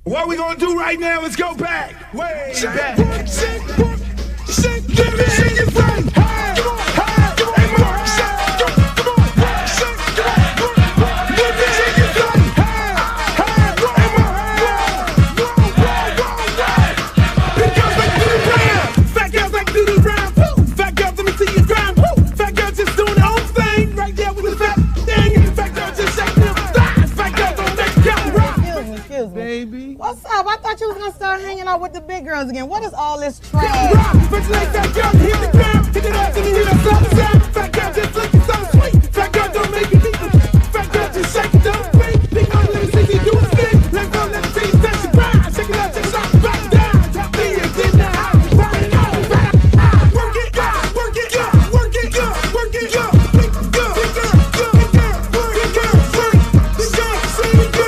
What we gonna do right now is go back, way back. Give me your friend. Hey, hey, more. Come on, shake, come on. Give me your friend. Hey, because they do the round. Fat girls like do the round. Woo. Fat girls, let me see you grind. Woo. Fat girls just doing their own thing right there with the fat thing. Fat girls just shaking them thighs. Fat girls don't make count rock. Excuse me. Baby. What's up? I thought you was gonna start hanging out with the big girls again. What is all this trash? But like that girl, hit the ground, hit it up, and hit us up, sound. Fat girl just looking so sweet. Fat girl don't make it eat. Fat girl just shake it, don't break. Big girl, let me see you do a thing. Let go, let me see you touch the ground. Shake it up, just shop, back down. Top me is in the house. Work it, work it, work it, work it, work it, big girl, big girl, big girl, big girl, big girl, big girl, big girl, big girl,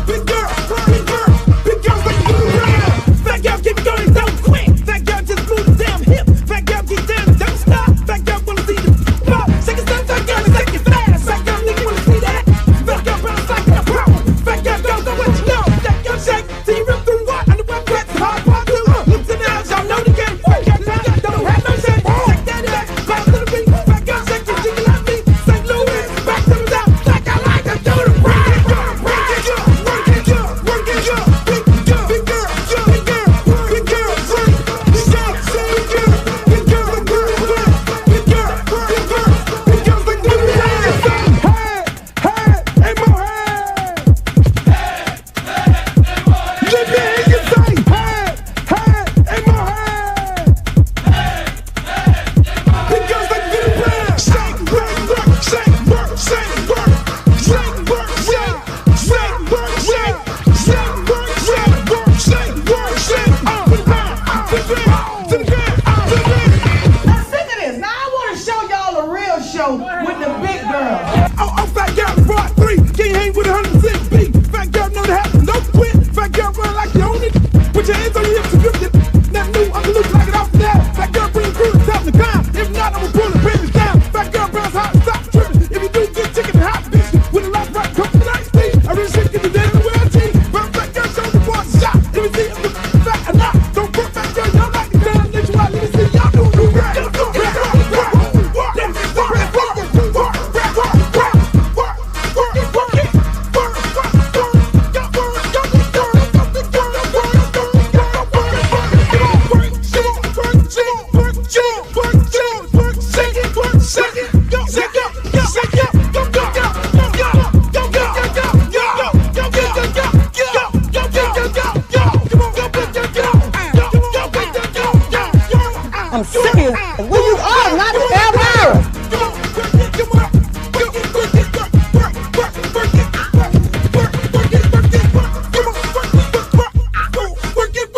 big girl, big girl, like you around. Fat girl keep going so quick. Fat girl just move the damn hip. Fat girl get down, don't stop. Fat girl wanna see the pop. Shake it stuff, fat girl, shake it fast. Fat girl nigga wanna see that. Fat girl bounce like a pro. Fat girl go what you know. Fat girl shake till you rip through what? Underwear wet, hard part two. Looks in the house, y'all know the game. Fat girl don't have no shame. Shake that ass, bounce to the beat. Fat girl shake it, jiggle like me. St. Louis, back to the top. Like I like to do the rap. Work it, work it, work it, big girl, big girl, big girl, big girl, big girl, big girl, big girl, big girl, big girl, big girl, big girl, like do the rap. Hey, hey, more hey. Let me hear you say, hey, hey, more hey. Big girls like do the rap. Shake, work, shake, work, shake, work, shake, work, shake, shake, work, shake, shake, work, shake, work, shake, work, shake, to the ground, to the ground, to the ground, to the ground. Now sick of this. Now I want to show y'all a real show with the big girls. Oh, fat girl, brought 3, can't hang with 106 beat. Fat girl know that happen, don't quit. Fat girl run like you own it. Put your hands on your hips and grip it. Nothing new, I'm loose like it off the that. Fat girl bring through the top of the climb. If not, I'ma pull the babies down. Fat girl bounce hot, stop tripping. If you do, get chicken and hot bitch. With a lot of rock, come to night speed. I really shit, get the day in the world team. But fat girl show the boys a shot. Let me see if the fat or not. Don't put fat girl, y'all like the down. Let you out, let me see y'all do the rap. I'm serious. Where you are? Not ever.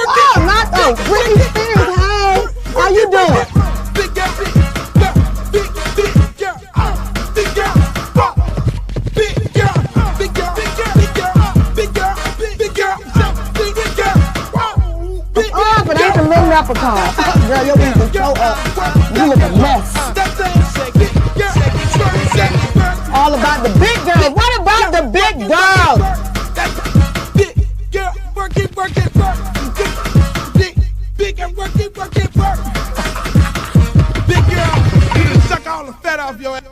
Oh, not the Britney Spears. Hey, how you doing? Big girl, big girl, big girl, big girl, big girl, big girl, big girl, big girl, big girl, big girl. Oh, but ain't the little leprechaun. Girl, your wings are so up. You look a mess. All about the big girls. What about the big girls? Big girl, work it, work it, work. Big girl, work it, work it, work. Big girl, you done suck all the fat off your ass.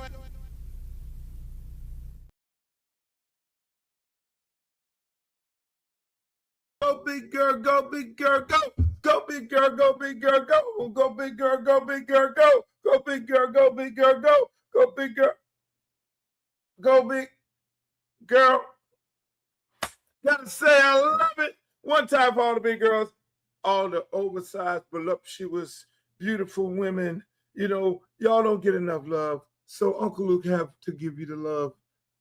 Go big girl, go big girl, go. Go big girl, go big girl, go. Go big girl, go big girl, go. Go big girl, go big girl, go. Go big girl. Go big girl. Gotta say I love it. One time for all the big girls, all the oversized, voluptuous, beautiful women. You know, y'all don't get enough love. So Uncle Luke have to give you the love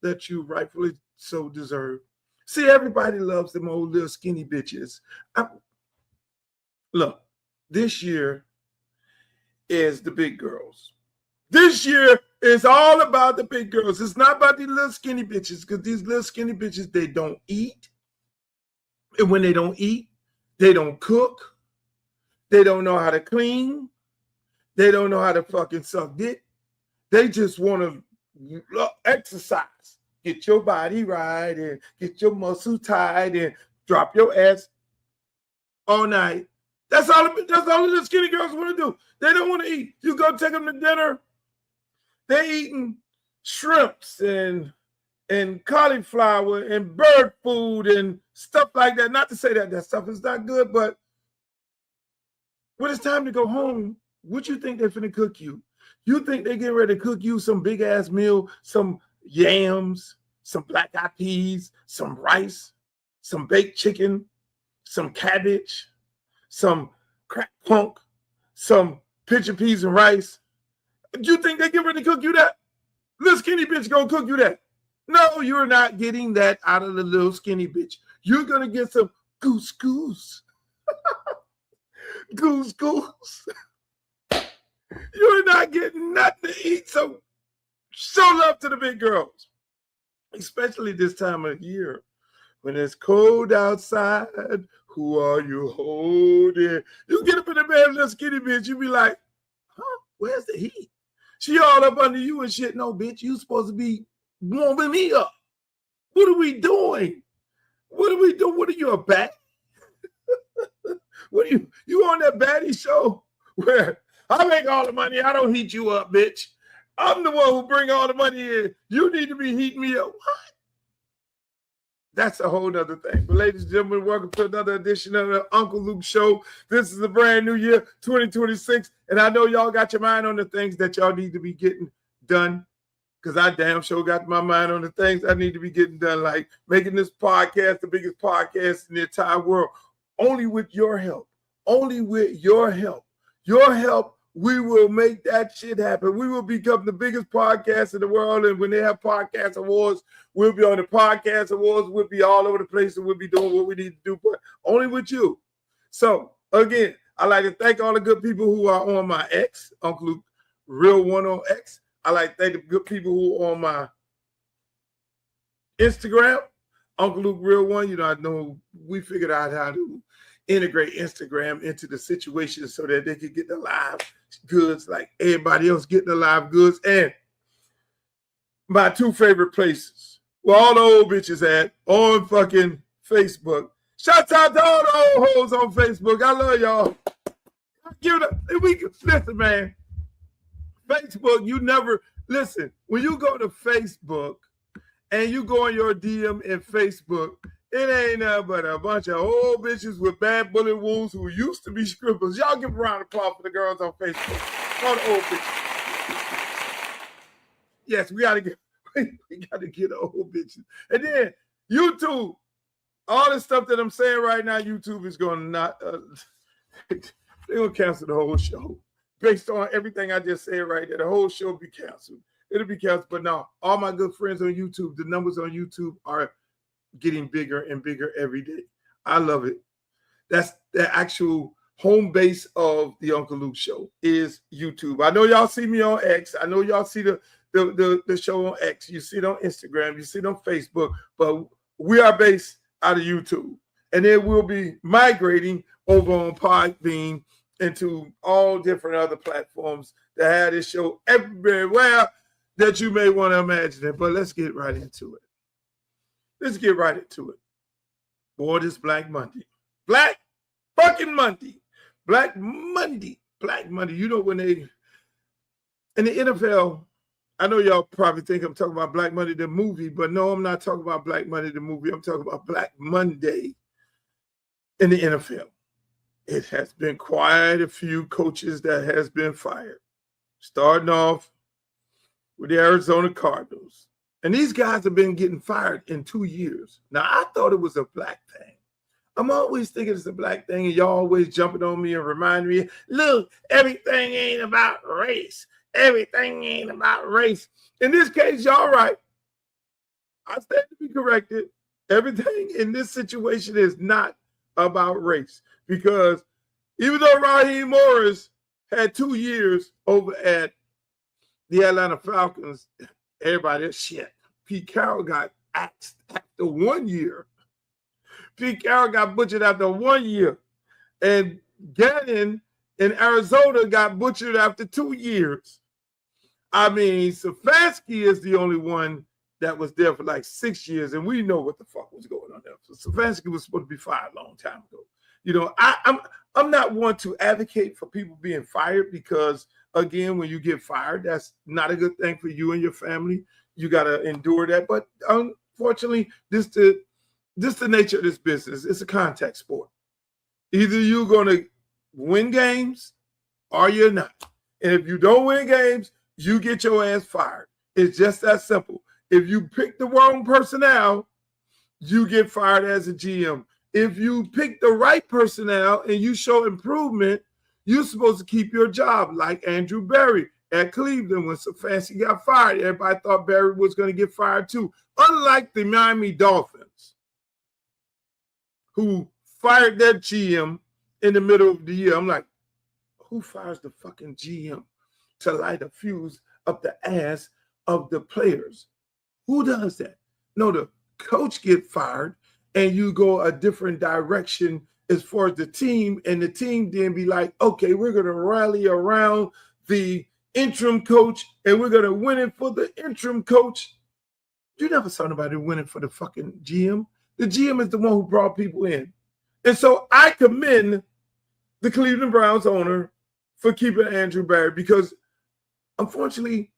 that you rightfully so deserve. See, everybody loves them old little skinny bitches. Look, this year is the big girls. This year is all about the big girls. It's not about these little skinny bitches, because these little skinny bitches, they don't eat. And when they don't eat, they don't cook. They don't know how to clean. They don't know how to fucking suck dick. They just want to exercise. get your body right and get your muscle tight and drop your ass all night. That's all the skinny girls want to do. They don't want to eat. You go take them to dinner, they're eating shrimps and cauliflower and bird food and stuff like that. Not to say that stuff is not good, but when it's time to go home, what you think they're finna cook you? You think they getting ready to cook you some big ass meal, some yams, some black eyed peas, some rice, some baked chicken, some cabbage, some crack punk, some pigeon peas and rice? Do you think they get ready to cook you that? Little skinny bitch gonna cook you that? No, you're not getting that out of the little skinny bitch. You're gonna get some goose. Goose. You're not getting nothing to eat. So show love to the big girls, especially this time of year when it's cold outside. Who are you holding? You get up in the bed, little skinny bitch. You be like, huh? Where's the heat? She all up under you and shit. No, bitch, you supposed to be warming me up. What are we doing? What are we doing? What are you, a bat? What are you on that baddie show where I make all the money, I don't heat you up, bitch. I'm the one who bring all the money in. You need to be heating me up. What? That's a whole nother thing. But ladies and gentlemen, welcome to another edition of the Uncle Luke Show. This is a brand new year, 2026. And I know y'all got your mind on the things that y'all need to be getting done, because I damn sure got my mind on the things I need to be getting done, like making this podcast the biggest podcast in the entire world. Only with your help. Only with your help. Your help, we will make that shit happen. We will become the biggest podcast in the world. And when they have podcast awards, we'll be on the podcast awards. We'll be all over the place and we'll be doing what we need to do, but only with you. So again, I'd like to thank all the good people who are on my X, Uncle Luke Real One on X. I like to thank the good people who are on my Instagram, Uncle Luke Real One. You know, I know we figured out how to integrate Instagram into the situation so that they could get the live goods like everybody else getting the live goods. And my two favorite places where all the old bitches at on fucking Facebook. Shout out to all the old hoes on Facebook. I love y'all. Listen, man. Facebook, you never listen. When you go to Facebook and you go on your DM in Facebook, it ain't nothing but a bunch of old bitches with bad bullet wounds who used to be strippers. Y'all give a round of applause for the girls on Facebook. All the old bitches. Yes, we gotta get the old bitches. And then YouTube, all the stuff that I'm saying right now, YouTube is gonna not they're gonna cancel the whole show. Based on everything I just said right there, the whole show will be canceled. It'll be canceled. But no, all my good friends on YouTube, the numbers on YouTube are getting bigger and bigger every day. I love it. That's the actual home base of the Uncle Luke Show is YouTube. I know y'all see me on X. I know y'all see the show on X. You see it on Instagram. You see it on Facebook. But we are based out of YouTube. And then we'll be migrating over on Podbean into all different other platforms that have this show everywhere that you may want to imagine it. But let's get right into it. Let's get right into it. Boy, this Black Monday. Black fucking Monday. Black Monday. Black Monday. You know when they, in the NFL, I know y'all probably think I'm talking about Black Monday, the movie, but no, I'm not talking about Black Monday, the movie. I'm talking about Black Monday in the NFL. It has been quite a few coaches that has been fired. Starting off with the Arizona Cardinals. And these guys have been getting fired in 2 years. Now, I thought it was a black thing. I'm always thinking it's a black thing, and y'all always jumping on me and remind me, look, everything ain't about race. Everything ain't about race. In this case, y'all right. I stand to be corrected. Everything in this situation is not about race. Because even though Raheem Morris had 2 years over at the Atlanta Falcons, everybody, shit. Pete Carroll got axed after 1 year. Pete Carroll got butchered after 1 year. And Gannon in Arizona got butchered after 2 years. I mean, Stefanski is the only one that was there for like 6 years, and we know what the fuck was going on there. So Stefanski was supposed to be fired a long time ago. You know, I'm not one to advocate for people being fired because, again, when you get fired, that's not a good thing for you and your family. You got to endure that. But unfortunately, this the nature of this business. It's a contact sport. Either you're going to win games or you're not. And if you don't win games, you get your ass fired. It's just that simple. If you pick the wrong personnel, you get fired as a GM. If you pick the right personnel and you show improvement, you're supposed to keep your job, like Andrew Berry at Cleveland when Stefanski got fired. Everybody thought Berry was going to get fired too. Unlike the Miami Dolphins, who fired their GM in the middle of the year. I'm like, who fires the fucking GM to light a fuse up the ass of the players? Who does that? No, the coach get fired and you go a different direction as far as the team, and the team then be like, okay, we're going to rally around the interim coach and we're going to win it for the interim coach. You never saw nobody winning for the fucking GM. The GM is the one who brought people in. And so I commend the Cleveland Browns owner for keeping Andrew Berry because, unfortunately,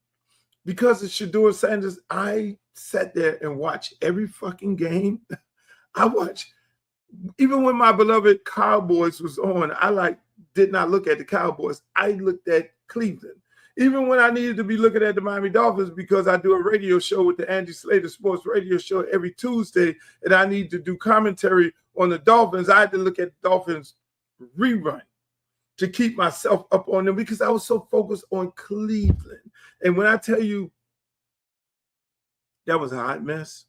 because of Shedeur Sanders, I sat there and watched every fucking game. I watched, even when my beloved Cowboys was on, I did not look at the Cowboys. I looked at Cleveland. Even when I needed to be looking at the Miami Dolphins because I do a radio show with the Angie Slater Sports Radio Show every Tuesday, and I need to do commentary on the Dolphins, I had to look at the Dolphins rerun to keep myself up on them because I was so focused on Cleveland. And when I tell you that was a hot mess,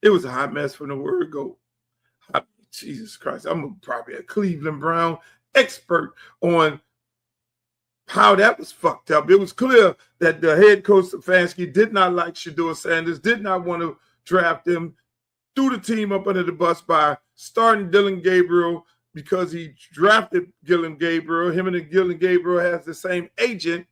it was a hot mess from the word go. Jesus Christ, I'm probably a Cleveland Brown expert on how that was fucked up. It was clear that the head coach Stefanski did not like Shedeur Sanders, did not want to draft him, threw the team up under the bus by starting Dillon Gabriel because he drafted Dillon Gabriel. Him and Dillon Gabriel has the same agent.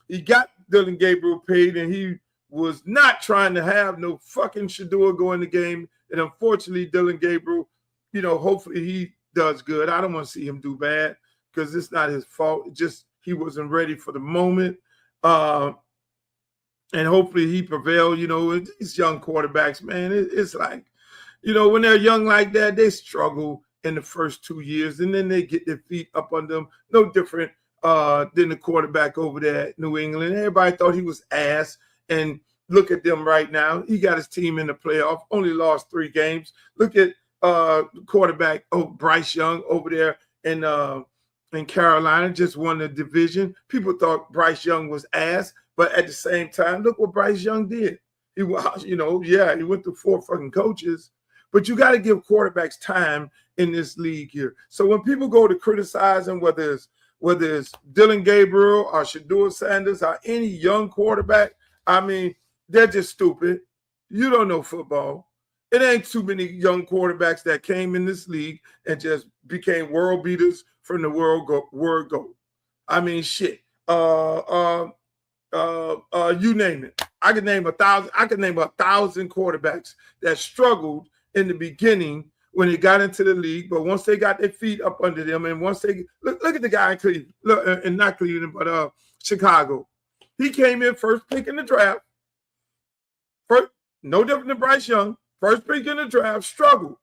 He got Dillon Gabriel paid, and he was not trying to have no fucking Shedeur go in the game. And unfortunately, Dillon Gabriel, you know, hopefully he does good. I don't want to see him do bad because it's not his fault. It just he wasn't ready for the moment. And hopefully he prevailed. You know, these young quarterbacks, man, it's like, you know, when they're young like that, they struggle in the first 2 years, and then they get their feet up under them. No different than the quarterback over there at New England. Everybody thought he was ass, and look at them right now. He got his team in the playoff, only lost 3 games. Look at quarterback Bryce Young over there in Carolina, just won the division. People thought Bryce Young was ass, but at the same time, look what Bryce Young did. He was, you know, yeah, he went through 4 fucking coaches, but you got to give quarterbacks time in this league here. So when people go to criticize him, whether it's Dillon Gabriel or Shedeur Sanders or any young quarterback, I mean, they're just stupid. You don't know football. It ain't too many young quarterbacks that came in this league and just became world beaters from the word go. I mean, shit. You name it. I could name 1,000. I could name 1,000 quarterbacks that struggled in the beginning when they got into the league, but once they got their feet up under them, and once they look at the guy in Cleveland, and not Cleveland, but Chicago. He came in first pick in the draft. First, no different than Bryce Young. First pick in the draft, struggled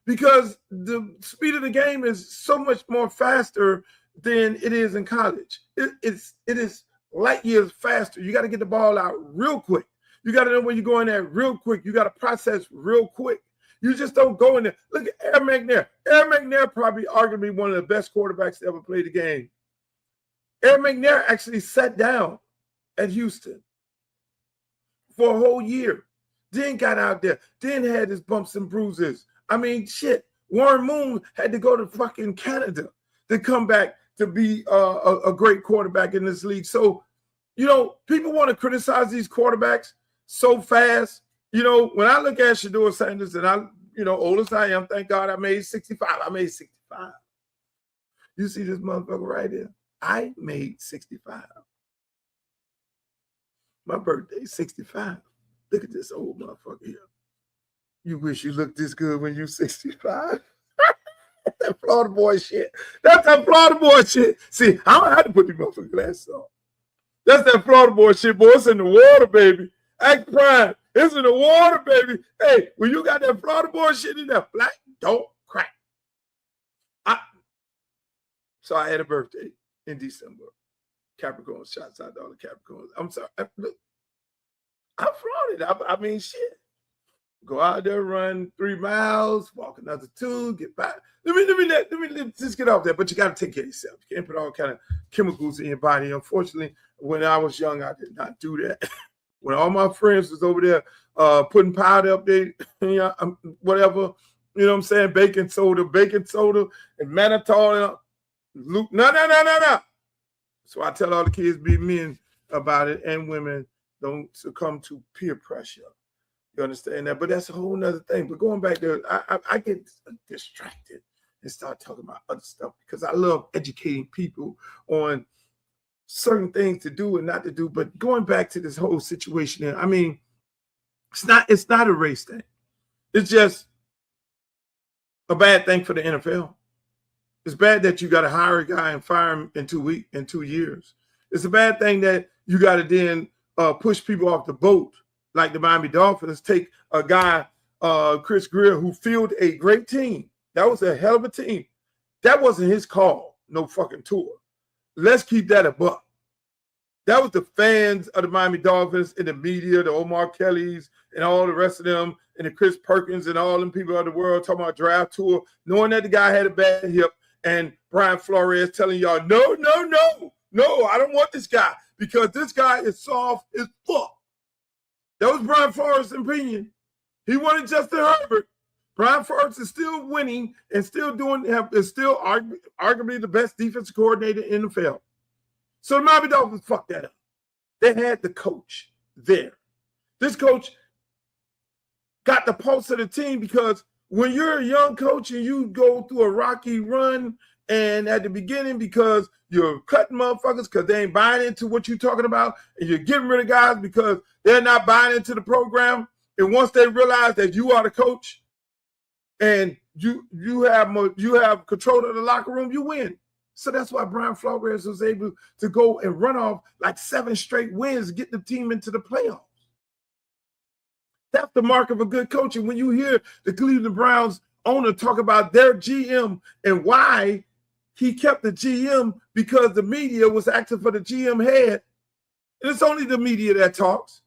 because the speed of the game is so much more faster than it is in college. It is light years faster. You got to get the ball out real quick. You got to know when you're going there real quick. You got to process real quick. You just don't go in there. Look at Aaron McNair. Aaron McNair probably arguably one of the best quarterbacks to ever play the game. Aaron McNair actually sat down at Houston for a whole year. Then got out there. Then had his bumps and bruises. I mean, shit. Warren Moon had to go to fucking Canada to come back to be a great quarterback in this league. So, you know, people want to criticize these quarterbacks so fast. You know, when I look at Shedeur Sanders, and I, you know, old as I am, thank God I made 65. I made 65. You see this motherfucker right here? I made 65. My birthday, 65. Look at this old motherfucker here. You wish you looked this good when you're 65? That Florida boy shit. That's that Florida boy shit. See, I don't have to put these motherfucking glasses on. That's that Florida boy shit, boy. It's in the water, baby. Act prime. It's in the water, baby. Hey, when you got that Florida boy shit in there, black don't crack. So I had a birthday in December. Capricorn, shouts out to all the Capricorns. I'm sorry. Look, I'm frauded. I mean, shit. Go out there, run 3 miles, walk another 2, get back. Let me just get off that. But you got to take care of yourself. You can't put all kind of chemicals in your body. Unfortunately, when I was young, I did not do that. When all my friends was over there putting powder up there, whatever, you know what I'm saying, baking soda, and mannitol. No. So I tell all the kids, be men about it, and women, don't succumb to peer pressure. You understand that? But that's a whole nother thing. But going back there, I get distracted and start talking about other stuff because I love educating people on certain things to do and not to do. But going back to this whole situation, I mean, it's not a race thing. It's just a bad thing for the NFL. It's bad that you got to hire a guy and fire him in 2 years. It's a bad thing that you got to then push people off the boat. Like the Miami Dolphins, take a guy, Chris Greer, who fielded a great team. That was a hell of a team. That wasn't his call, no fucking tour. Let's keep that a buck. That was the fans of the Miami Dolphins and the media, the Omar Kellys and all the rest of them, and the Chris Perkins and all them people of the world talking about draft tour, knowing that the guy had a bad hip, and Brian Flores telling y'all, no, I don't want this guy because this guy is soft as fuck. That was Brian Flores' opinion. He wanted Justin Herbert. Brian Flores is still winning and still is still arguably the best defensive coordinator in the NFL. So the Miami Dolphins fucked that up. They had the coach there. This coach got the pulse of the team because when you're a young coach and you go through a rocky run and at the beginning because you're cutting motherfuckers because they ain't buying into what you're talking about and you're getting rid of guys because they're not buying into the program. And once they realize that you are the coach and you have control of the locker room, you win. So that's why Brian Flores was able to go and run off like 7 straight wins, get the team into the playoffs. That's the mark of a good coach. And when you hear the Cleveland Browns owner talk about their GM and why he kept the GM because the media was acting for the GM head, and it's only the media that talks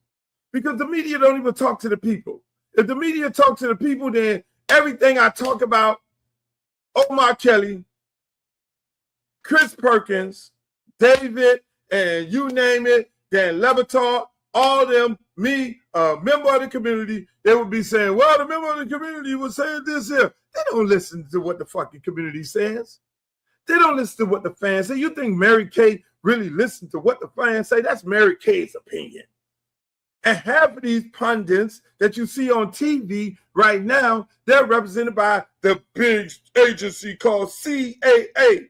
because the media don't even talk to the people. If the media talk to the people, then everything I talk about, Omar Kelly, Chris Perkins, David, and you name it, Dan Lebatard, all them, me, a member of the community, they would be saying, well, the member of the community was saying this here. They don't listen to what the fucking community says. They don't listen to what the fans say. You think Mary Kay really listened to what the fans say? That's Mary Kay's opinion. And half of these pundits that you see on TV right now, they're represented by the big agency called CAA.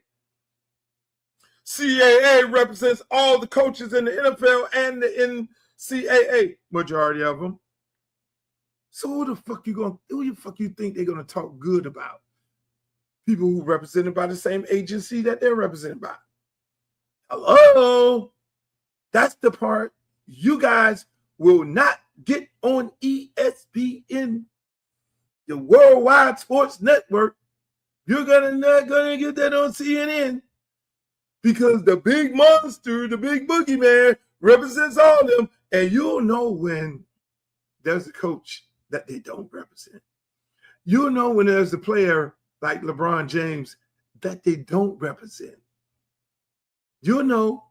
CAA represents all the coaches in the NFL and the NCAA, majority of them. So who the fuck you think they're gonna talk good about? People who are represented by the same agency that they're represented by. Hello? That's the part you guys will not get on ESPN, the Worldwide Sports Network. You're not gonna get that on CNN because the big monster, the big boogeyman, represents all of them, and you'll know when there's a coach that they don't represent. You'll know when there's a player like LeBron James that they don't represent. You'll know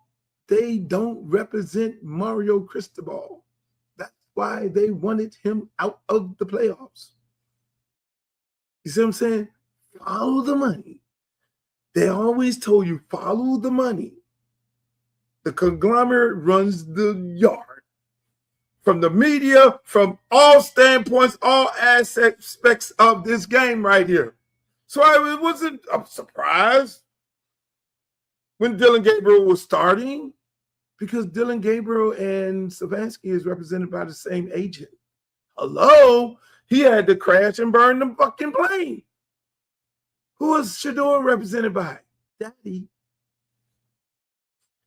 they don't represent Mario Cristobal. That's why they wanted him out of the playoffs. You see what I'm saying? Follow the money. They always told you, follow the money. The conglomerate runs the yard. From the media, from all standpoints, all aspects of this game right here. So it wasn't a surprise when Dylan Gabriel was starting. Because Dylan Gabriel and Stefanski is represented by the same agent. Hello? He had to crash and burn the fucking plane. Who is Shedeur represented by? Daddy.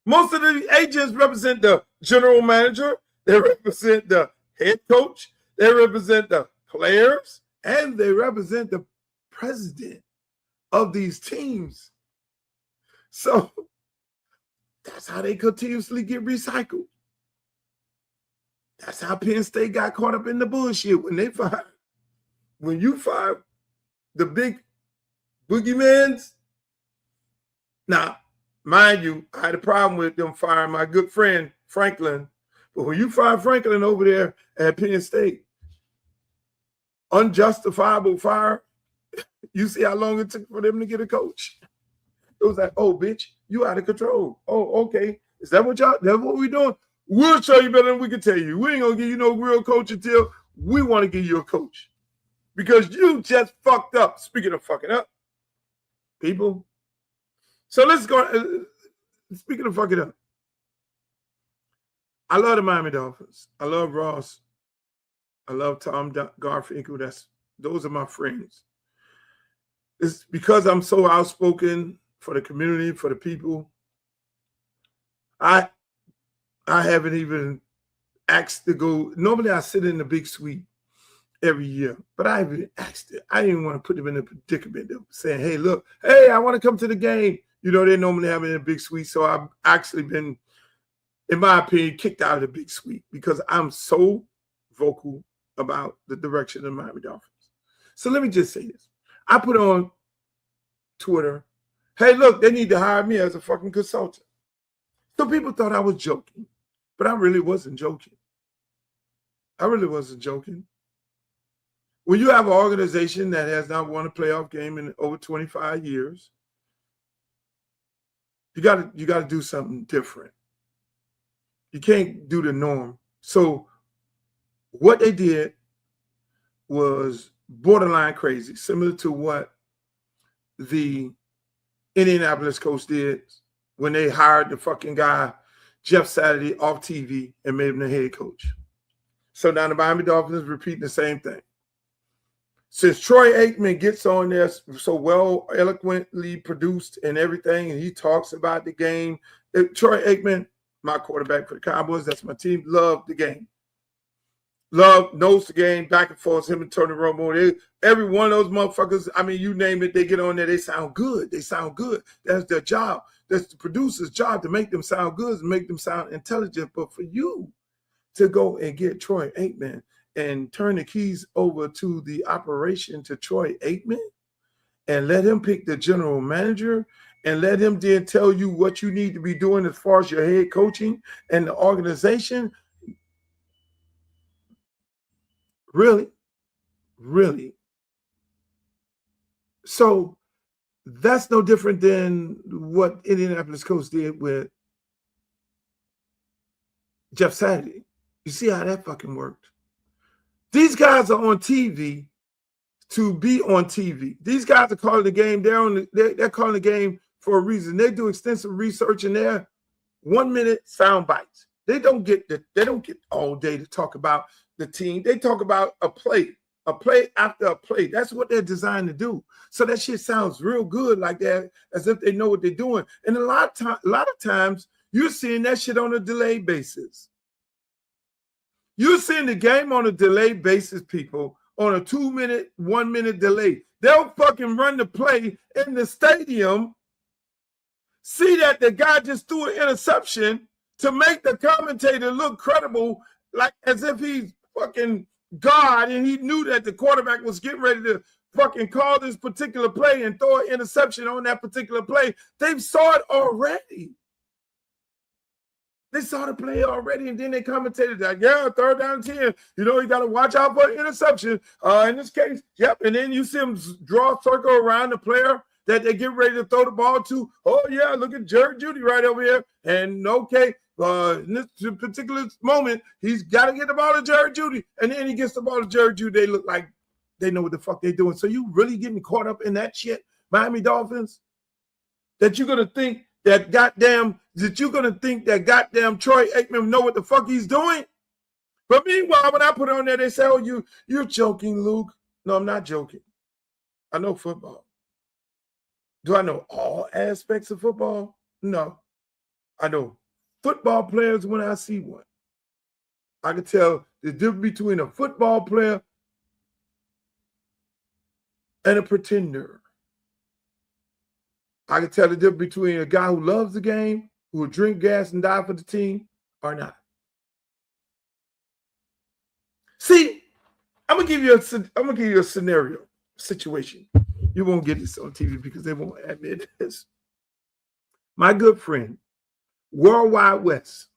Most of the agents represent the general manager. They represent the head coach. They represent the players. And they represent the president of these teams. So that's how they continuously get recycled. That's how Penn State got caught up in the bullshit when they fired. When you fire the big boogeymans. Now, mind you, I had a problem with them firing my good friend Franklin. But when you fire Franklin over there at Penn State, unjustifiable fire, you see how long it took for them to get a coach. It was like, oh, bitch, you out of control. Oh, okay. Is that what that's what we doing? We'll show you better than we can tell you. We ain't gonna give you no real coach until we want to give you a coach. Because you just fucked up. Speaking of fucking up, people. So let's go. Speaking of fucking up, I love the Miami Dolphins. I love Ross. I love Tom Garfinkel. Those are my friends. It's because I'm so outspoken for the community, for the people. I haven't even asked to go. Normally I sit in the big suite every year, but I haven't asked it. I didn't want to put them in a predicament of saying, hey, look, hey, I want to come to the game. You know, they normally have it in a big suite. So I've actually been, in my opinion, kicked out of the big suite because I'm so vocal about the direction of the Miami Dolphins. So let me just say this. I put on Twitter, hey, look, they need to hire me as a fucking consultant. So people thought I was joking, but I really wasn't joking. I really wasn't joking. When you have an organization that has not won a playoff game in over 25 years, you got to do something different. You can't do the norm. So what they did was borderline crazy, similar to what the Indianapolis coach did when they hired the fucking guy, Jeff Saturday, off TV and made him the head coach. So now the Miami Dolphins is repeating the same thing. Since Troy Aikman gets on there so well, eloquently produced and everything, and he talks about the game. Troy Aikman, my quarterback for the Cowboys, that's my team, loved the game. Knows the game, back and forth, him and Tony Romo. Every one of those motherfuckers, I mean, you name it, they get on there, they sound good. They sound good. That's their job. That's the producer's job, to make them sound good and make them sound intelligent. But for you to go and get Troy Aikman and turn the keys over to the operation to Troy Aikman and let him pick the general manager and let him then tell you what you need to be doing as far as your head coaching and the organization. Really? Really? So that's no different than what Indianapolis coach did with Jeff Saturday. You see how that fucking worked? These guys are on TV to be on TV. These guys are calling the game. They're calling the game for a reason. They do extensive research and they're 1 minute sound bites. They don't get all day to talk about the team. They talk about a play after a play. That's what they're designed to do. So that shit sounds real good, like that, as if they know what they're doing. And a lot of times you're seeing that shit on a delayed basis. You're seeing the game on a delayed basis, people, on a 2 minute, 1 minute delay. They'll fucking run the play in the stadium, see that the guy just threw an interception to make the commentator look credible, like as if he's fucking God and he knew that the quarterback was getting ready to fucking call this particular play and throw an interception on that particular play. They saw it already. They saw the play already, and then they commentated that, yeah, 3rd down 10. You know, you got to watch out for the interception. In this case, yep. And then you see them draw a circle around the player that they get ready to throw the ball to. Oh, yeah, look at Jerry Jeudy right over here. And, okay, in this particular moment, he's got to get the ball to Jerry Jeudy. And then he gets the ball to Jerry Jeudy. They look like they know what the fuck they're doing. So you really getting caught up in that shit, Miami Dolphins, that you're going to think that you're going to think that goddamn Troy Aikman know what the fuck he's doing? But meanwhile, when I put it on there, they say, oh, you're joking, Luke. No, I'm not joking. I know football. Do I know all aspects of football? No. I know football players when I see one. I can tell the difference between a football player and a pretender. I can tell the difference between a guy who loves the game, who will drink gas and die for the team, or not. See, I'm gonna give you a scenario, situation. You won't get this on TV because they won't admit this. My good friend, Worldwide West,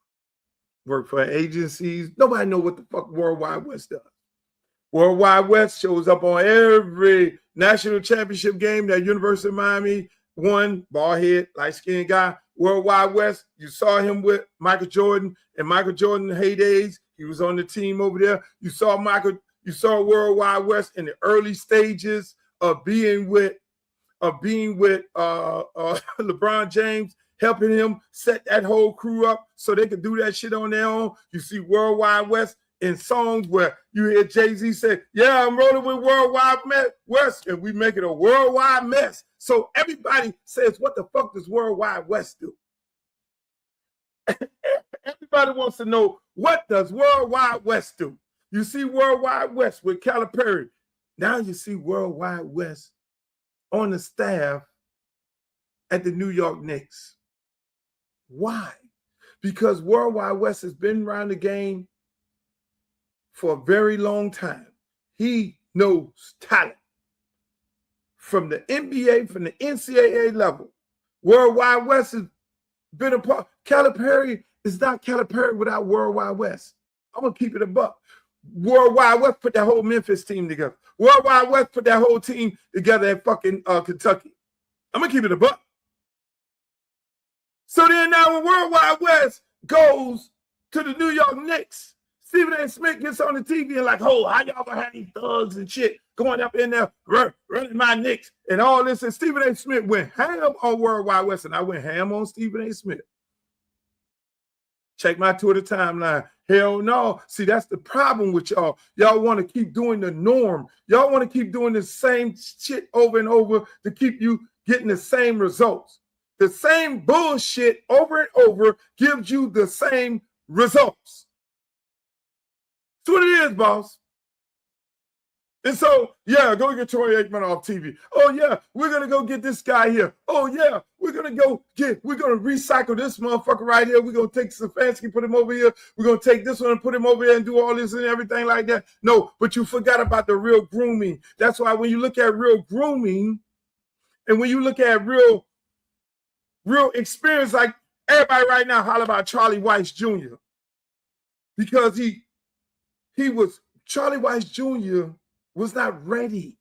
work for agencies. Nobody know what the fuck Worldwide West does. Worldwide West shows up on every national championship game that University of Miami won, bald head, light-skinned guy. Worldwide West, you saw him with Michael Jordan, and Michael Jordan heydays. He was on the team over there. You saw Worldwide West in the early stages of being with LeBron James, helping him set that whole crew up so they could do that shit on their own. You see Worldwide West in songs where you hear Jay-Z say, yeah, I'm rolling with Worldwide West, and we make it a worldwide mess. So everybody says, what the fuck does Worldwide West do? Everybody wants to know, what does Worldwide West do? You see Worldwide West with Calipari. Now you see Worldwide West on the staff at the New York Knicks. Why? Because Worldwide West has been around the game for a very long time. He knows talent. From the NBA, from the NCAA level, Worldwide West has been a part. Calipari is not Calipari without Worldwide West. I'm going to keep it a buck. Worldwide West put that whole Memphis team together. Worldwide West put that whole team together at fucking Kentucky. I'm going to keep it a buck. So then now when Worldwide West goes to the New York Knicks, Stephen A. Smith gets on the TV and like, oh, how y'all gonna have these thugs and shit going up in there running my Knicks and all this? And Stephen A. Smith went ham on Worldwide West, and I went ham on Stephen A. Smith. Check my Twitter timeline. Hell no. See, that's the problem with y'all. Y'all want to keep doing the norm. Y'all want to keep doing the same shit over and over to keep you getting the same results. The same bullshit over and over gives you the same results. That's what it is, boss. And so, yeah, go get Troy Aikman off TV. Oh, yeah, we're going to go get this guy here. Oh, yeah, we're going to recycle this motherfucker right here. We're going to take Stefanski, put him over here. We're going to take this one and put him over here and do all this and everything like that. No, but you forgot about the real grooming. That's why when you look at real grooming and when you look at real experience, like everybody right now holler about Charlie Weiss Jr. because Charlie Weiss Jr. was not ready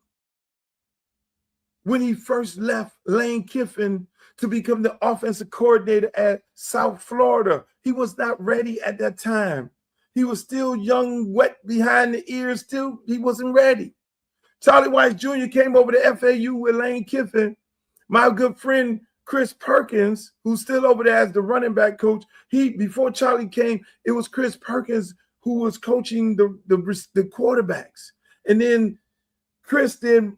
when he first left Lane Kiffin to become the offensive coordinator at South Florida. He was not ready at that time. He was still young, wet behind the ears. Still, he wasn't ready. Charlie Weiss Jr. came over to FAU with Lane Kiffin. My good friend Chris Perkins, who's still over there as the running back coach, before Charlie came, it was Chris Perkins who was coaching the quarterbacks. And then Chris then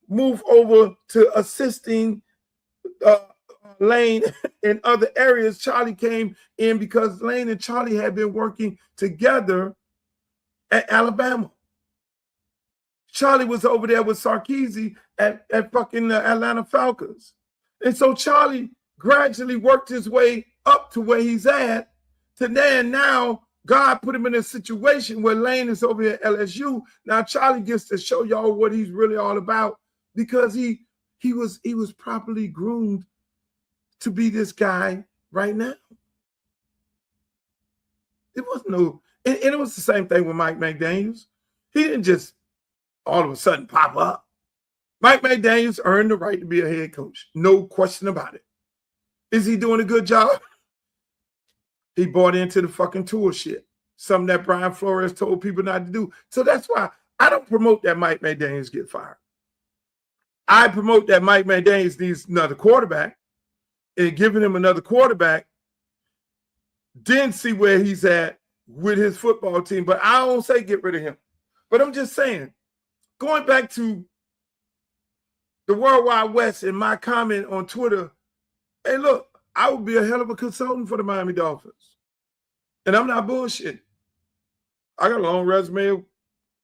moved over to assisting Lane in other areas. Charlie came in because Lane and Charlie had been working together at Alabama. Charlie was over there with Sarkisian at fucking Atlanta Falcons. And so Charlie gradually worked his way up to where he's at. To now God put him in a situation where Lane is over here at LSU. Now Charlie gets to show y'all what he's really all about because he was properly groomed to be this guy right now. It wasn't and it was the same thing with Mike McDaniels. He didn't just all of a sudden pop up. Mike McDaniels earned the right to be a head coach. No question about it. Is he doing a good job? He bought into the fucking tour shit. Something that Brian Flores told people not to do. So that's why I don't promote that Mike McDaniels get fired. I promote that Mike McDaniels needs another quarterback. and giving him another quarterback, then see where he's at with his football team. But I don't say get rid of him. But I'm just saying, going back to the World Wide West and my comment on Twitter, hey, look, I would be a hell of a consultant for the Miami Dolphins. And I'm not bullshitting. I got a long resume of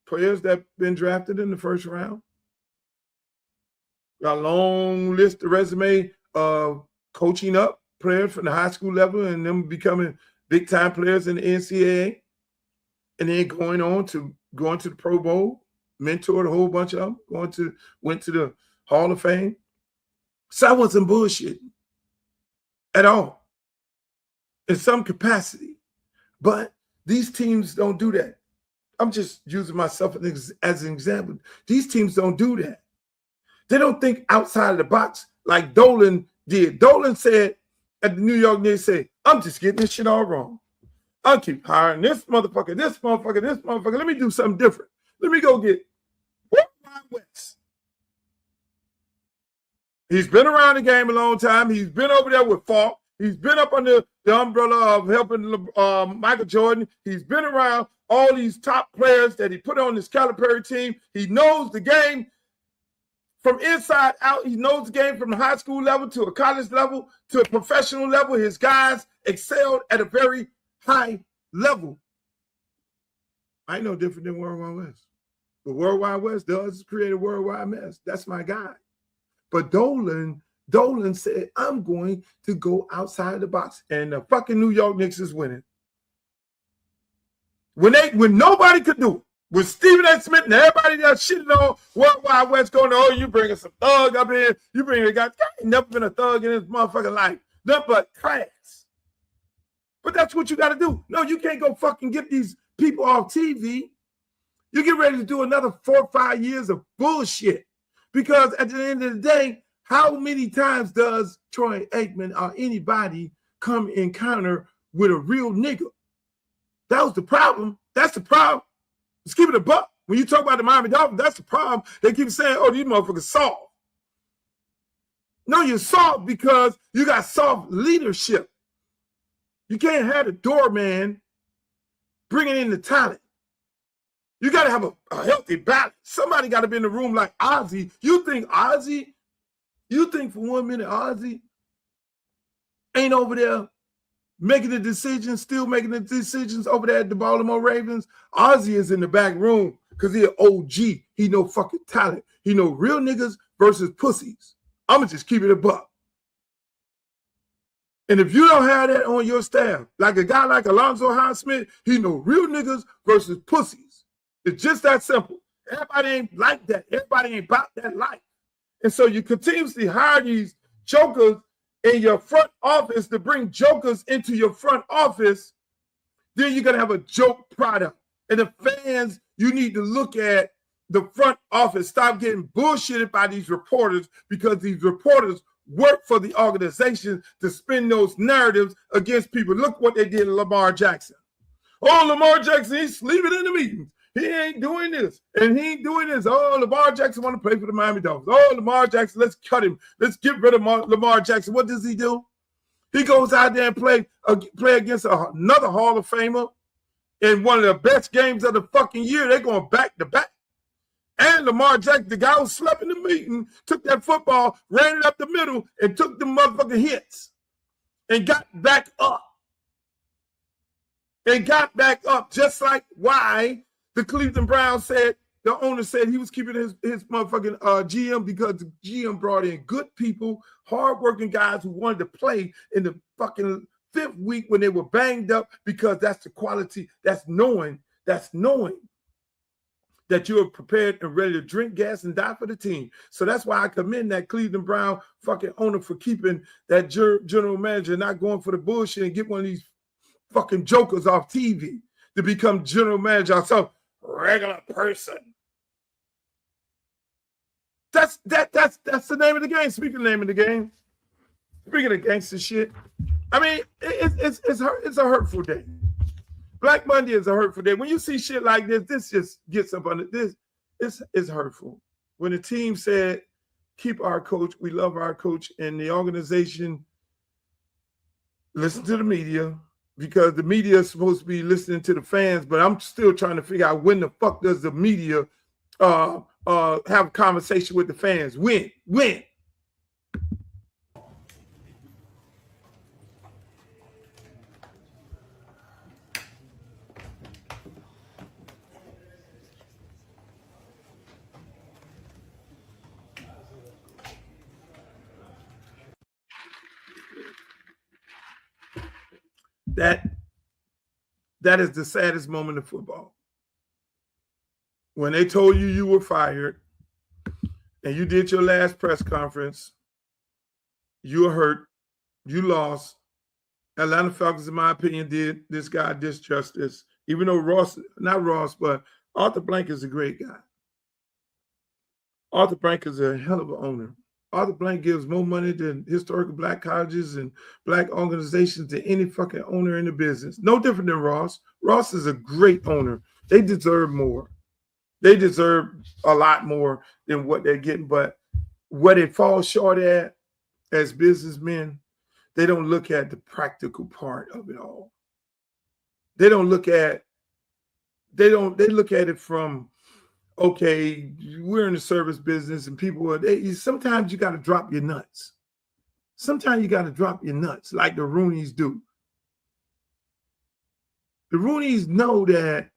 players that have been drafted in the first round. Got a long list of resume of coaching up players from the high school level and them becoming big-time players in the NCAA. And then going to the Pro Bowl, mentored a whole bunch of them, went to the Hall of Fame. So I wasn't bullshitting at all in some capacity. But these teams don't do that. I'm just using myself as an example. These teams don't do that. They don't think outside of the box like Dolan did. Dolan said at the New York Knicks, I'm just getting this shit all wrong. I'll keep hiring this motherfucker. Let me do something different. Let me go get World Wide West. He's been around the game a long time. He's been over there with Falk. He's been up under the umbrella of helping Michael Jordan. He's been around all these top players that he put on his Calipari team. He knows the game from inside out. He knows the game from the high school level to a college level to a professional level. His guys excelled at a very high level. I ain't no different than World Wide West. But World Wide West does create a worldwide mess. That's my guy. But Dolan said, I'm going to go outside the box. And the fucking New York Knicks is winning. When nobody could do it, with Stephen A. Smith and everybody that shitting on World Wide West going, oh, you bringing some thug up here. You bringing a guy. I ain't never been a thug in his motherfucking life. Nothing but class. But that's what you got to do. No, you can't go fucking get these people off TV. You get ready to do another 4 or 5 years of bullshit. Because at the end of the day, how many times does Troy Aikman or anybody come encounter with a real nigga? That was the problem. That's the problem. Let's keep it a buck. When you talk about the Miami Dolphins, that's the problem. They keep saying, oh, these motherfuckers soft. No, you're soft because you got soft leadership. You can't have the doorman bringing in the talent. You got to have a healthy balance. Somebody got to be in the room like Ozzy. You think for 1 minute Ozzy ain't over there making the decisions, still making the decisions over there at the Baltimore Ravens? Ozzy is in the back room because he an OG. He know fucking talent. He know real niggas versus pussies. I'm going to just keep it a buck. And if you don't have that on your staff, like a guy like Alonzo Highsmith, he know real niggas versus pussies. It's just that simple. Everybody ain't like that. Everybody ain't about that life. And so you continuously hire these jokers in your front office to bring jokers into your front office. Then you're going to have a joke product. And the fans, you need to look at the front office. Stop getting bullshitted by these reporters because these reporters work for the organization to spin those narratives against people. Look what they did to Lamar Jackson. Oh, Lamar Jackson, he's sleeping in the meetings. He ain't doing this, and he ain't doing this. Oh, Lamar Jackson want to play for the Miami Dolphins. Oh, Lamar Jackson, let's cut him. Let's get rid of Lamar Jackson. What does he do? He goes out there and play against another Hall of Famer in one of the best games of the fucking year. They're going back to back. And Lamar Jackson, the guy who slept in the meeting, took that football, ran it up the middle, and took the motherfucking hits and got back up. And got back up, just like why the Cleveland Browns said, the owner said he was keeping his motherfucking GM because the GM brought in good people, hardworking guys who wanted to play in the fucking 5th week when they were banged up because that's the quality, that's knowing that you are prepared and ready to drink gas and die for the team. So that's why I commend that Cleveland Brown fucking owner for keeping that general manager, not going for the bullshit and get one of these fucking jokers off TV to become general manager or some regular person. That's the name of the game. Speaking of the name of the game, speaking of gangster shit, I mean, it's a hurtful day. Black Monday is a hurtful day. When you see shit like this just gets up under this. It's hurtful. When the team said, keep our coach, we love our coach, and the organization listen to the media, because the media is supposed to be listening to the fans, but I'm still trying to figure out when the fuck does the media have a conversation with the fans? When? That is the saddest moment of football. When they told you you were fired and you did your last press conference, you were hurt, you lost. Atlanta Falcons, in my opinion, did this guy disjustice, even though not Ross, but Arthur Blank is a great guy. Arthur Blank is a hell of an owner. Arthur Blank gives more money than historical black colleges and black organizations to any fucking owner in the business. No different than Ross. Ross is a great owner. They deserve more. They deserve a lot more than what they're getting. But what it falls short at as businessmen, they don't look at the practical part of it all. They look at it from, okay, we're in the service business and people sometimes you got to drop your nuts. Sometimes you got to drop your nuts like the Rooneys do. The Rooneys know that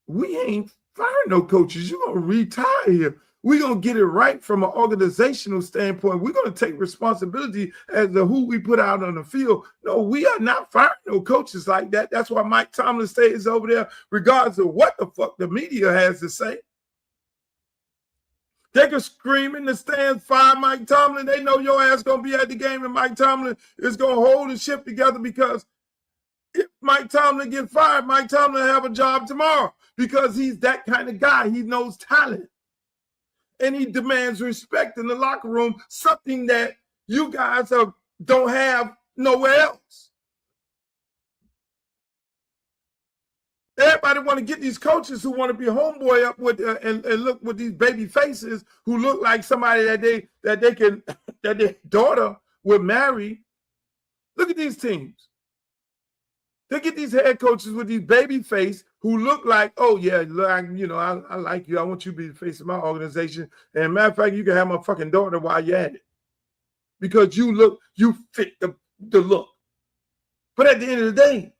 we ain't firing no coaches. You're going to retire here. We're going to get it right from an organizational standpoint. We're going to take responsibility as to who we put out on the field. No, we are not firing no coaches like that. That's why Mike Tomlin stays over there regardless of what the fuck the media has to say. They can scream in the stands, fire Mike Tomlin. They know your ass going to be at the game and Mike Tomlin is going to hold the ship together, because if Mike Tomlin gets fired, Mike Tomlin will have a job tomorrow, because he's that kind of guy. He knows talent. And he demands respect in the locker room, something that you guys don't have nowhere else. Everybody want to get these coaches who want to be homeboy up with and look with these baby faces who look like somebody that their daughter would marry. Look at these teams. They get these head coaches with these baby face who look like, oh yeah, I like you. I want you to be the face of my organization. And matter of fact, you can have my fucking daughter while you're at it, because you fit the look. But at the end of the day,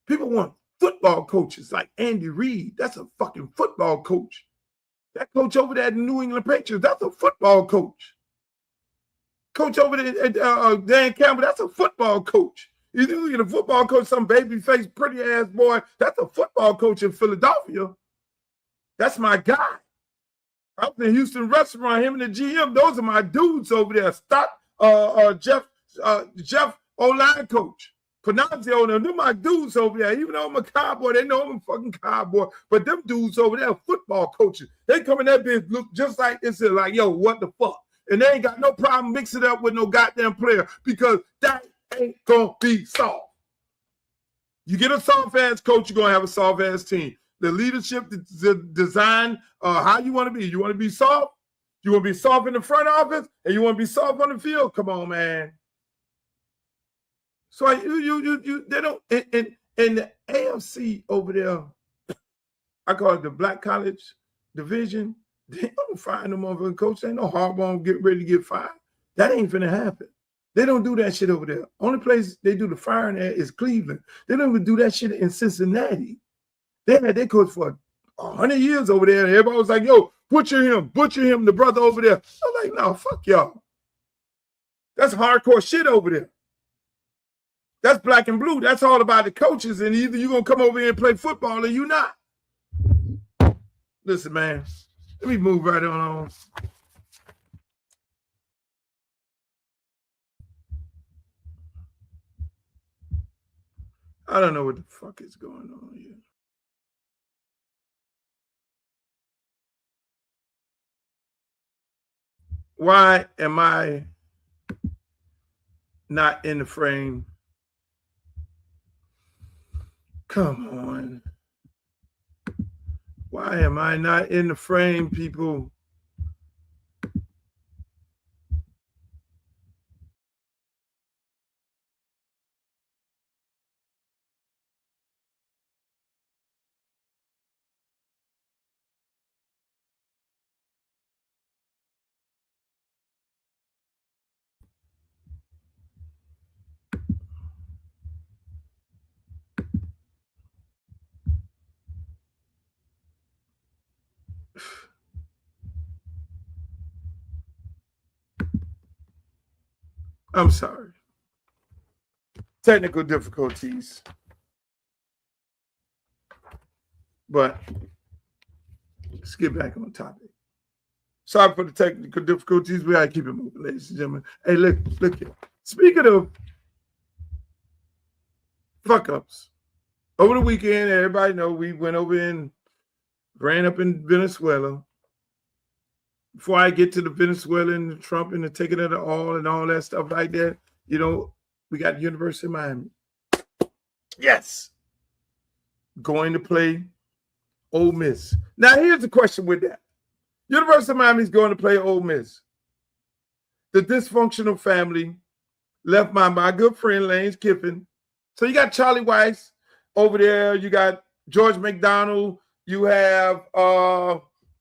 people want football coaches like Andy Reid. That's a fucking football coach. That coach over there at the New England Patriots, that's a football coach. Coach over there at Dan Campbell, that's a football coach. You get a football coach, some baby-faced, pretty-ass boy, that's a football coach in Philadelphia. That's my guy. I was in Houston restaurant, him and the GM, those are my dudes over there. Jeff O-line coach. Panazio, they're my dudes over there. Even though I'm a Cowboy, they know I'm a fucking Cowboy. But them dudes over there are football coaches. They come in that bitch, look just like this, like, yo, what the fuck? And they ain't got no problem mixing it up with no goddamn player, because that ain't gonna be soft. You get a soft-ass coach, you're gonna have a soft-ass team. The leadership, the design, how you want to be. You want to be soft? You want to be soft in the front office, and you want to be soft on the field? Come on, man. So they don't, and the AFC over there, I call it the Black College Division. They don't fire no motherfucking coach. They know Harbaugh get ready to get fired. That ain't finna happen. They don't do that shit over there. Only place they do the firing at is Cleveland. They don't even do that shit in Cincinnati. They had their coach for 100 years over there, and everybody was like, yo, butcher him, the brother over there. I'm like, no, fuck y'all. That's hardcore shit over there. That's black and blue. That's all about the coaches, and either you're going to come over here and play football or you're not. Listen, man, let me move right on. I don't know what the fuck is going on here. Why am I not in the frame? Come on. Why am I not in the frame, people? I'm sorry. Technical difficulties. But let's get back on topic. Sorry for the technical difficulties. We gotta keep it moving, ladies and gentlemen. Hey, look here. Speaking of fuck ups, over the weekend, everybody know we went over and ran up in Venezuela. Before I get to the Venezuela and the Trump and the taking of the oil and all that stuff like that, you know, we got the University of Miami. Yes. Going to play Ole Miss. Now, here's the question with that. University of Miami is going to play Ole Miss. The dysfunctional family left my good friend, Lanes Kiffin. So you got Charlie Weiss over there. You got George McDonald. You have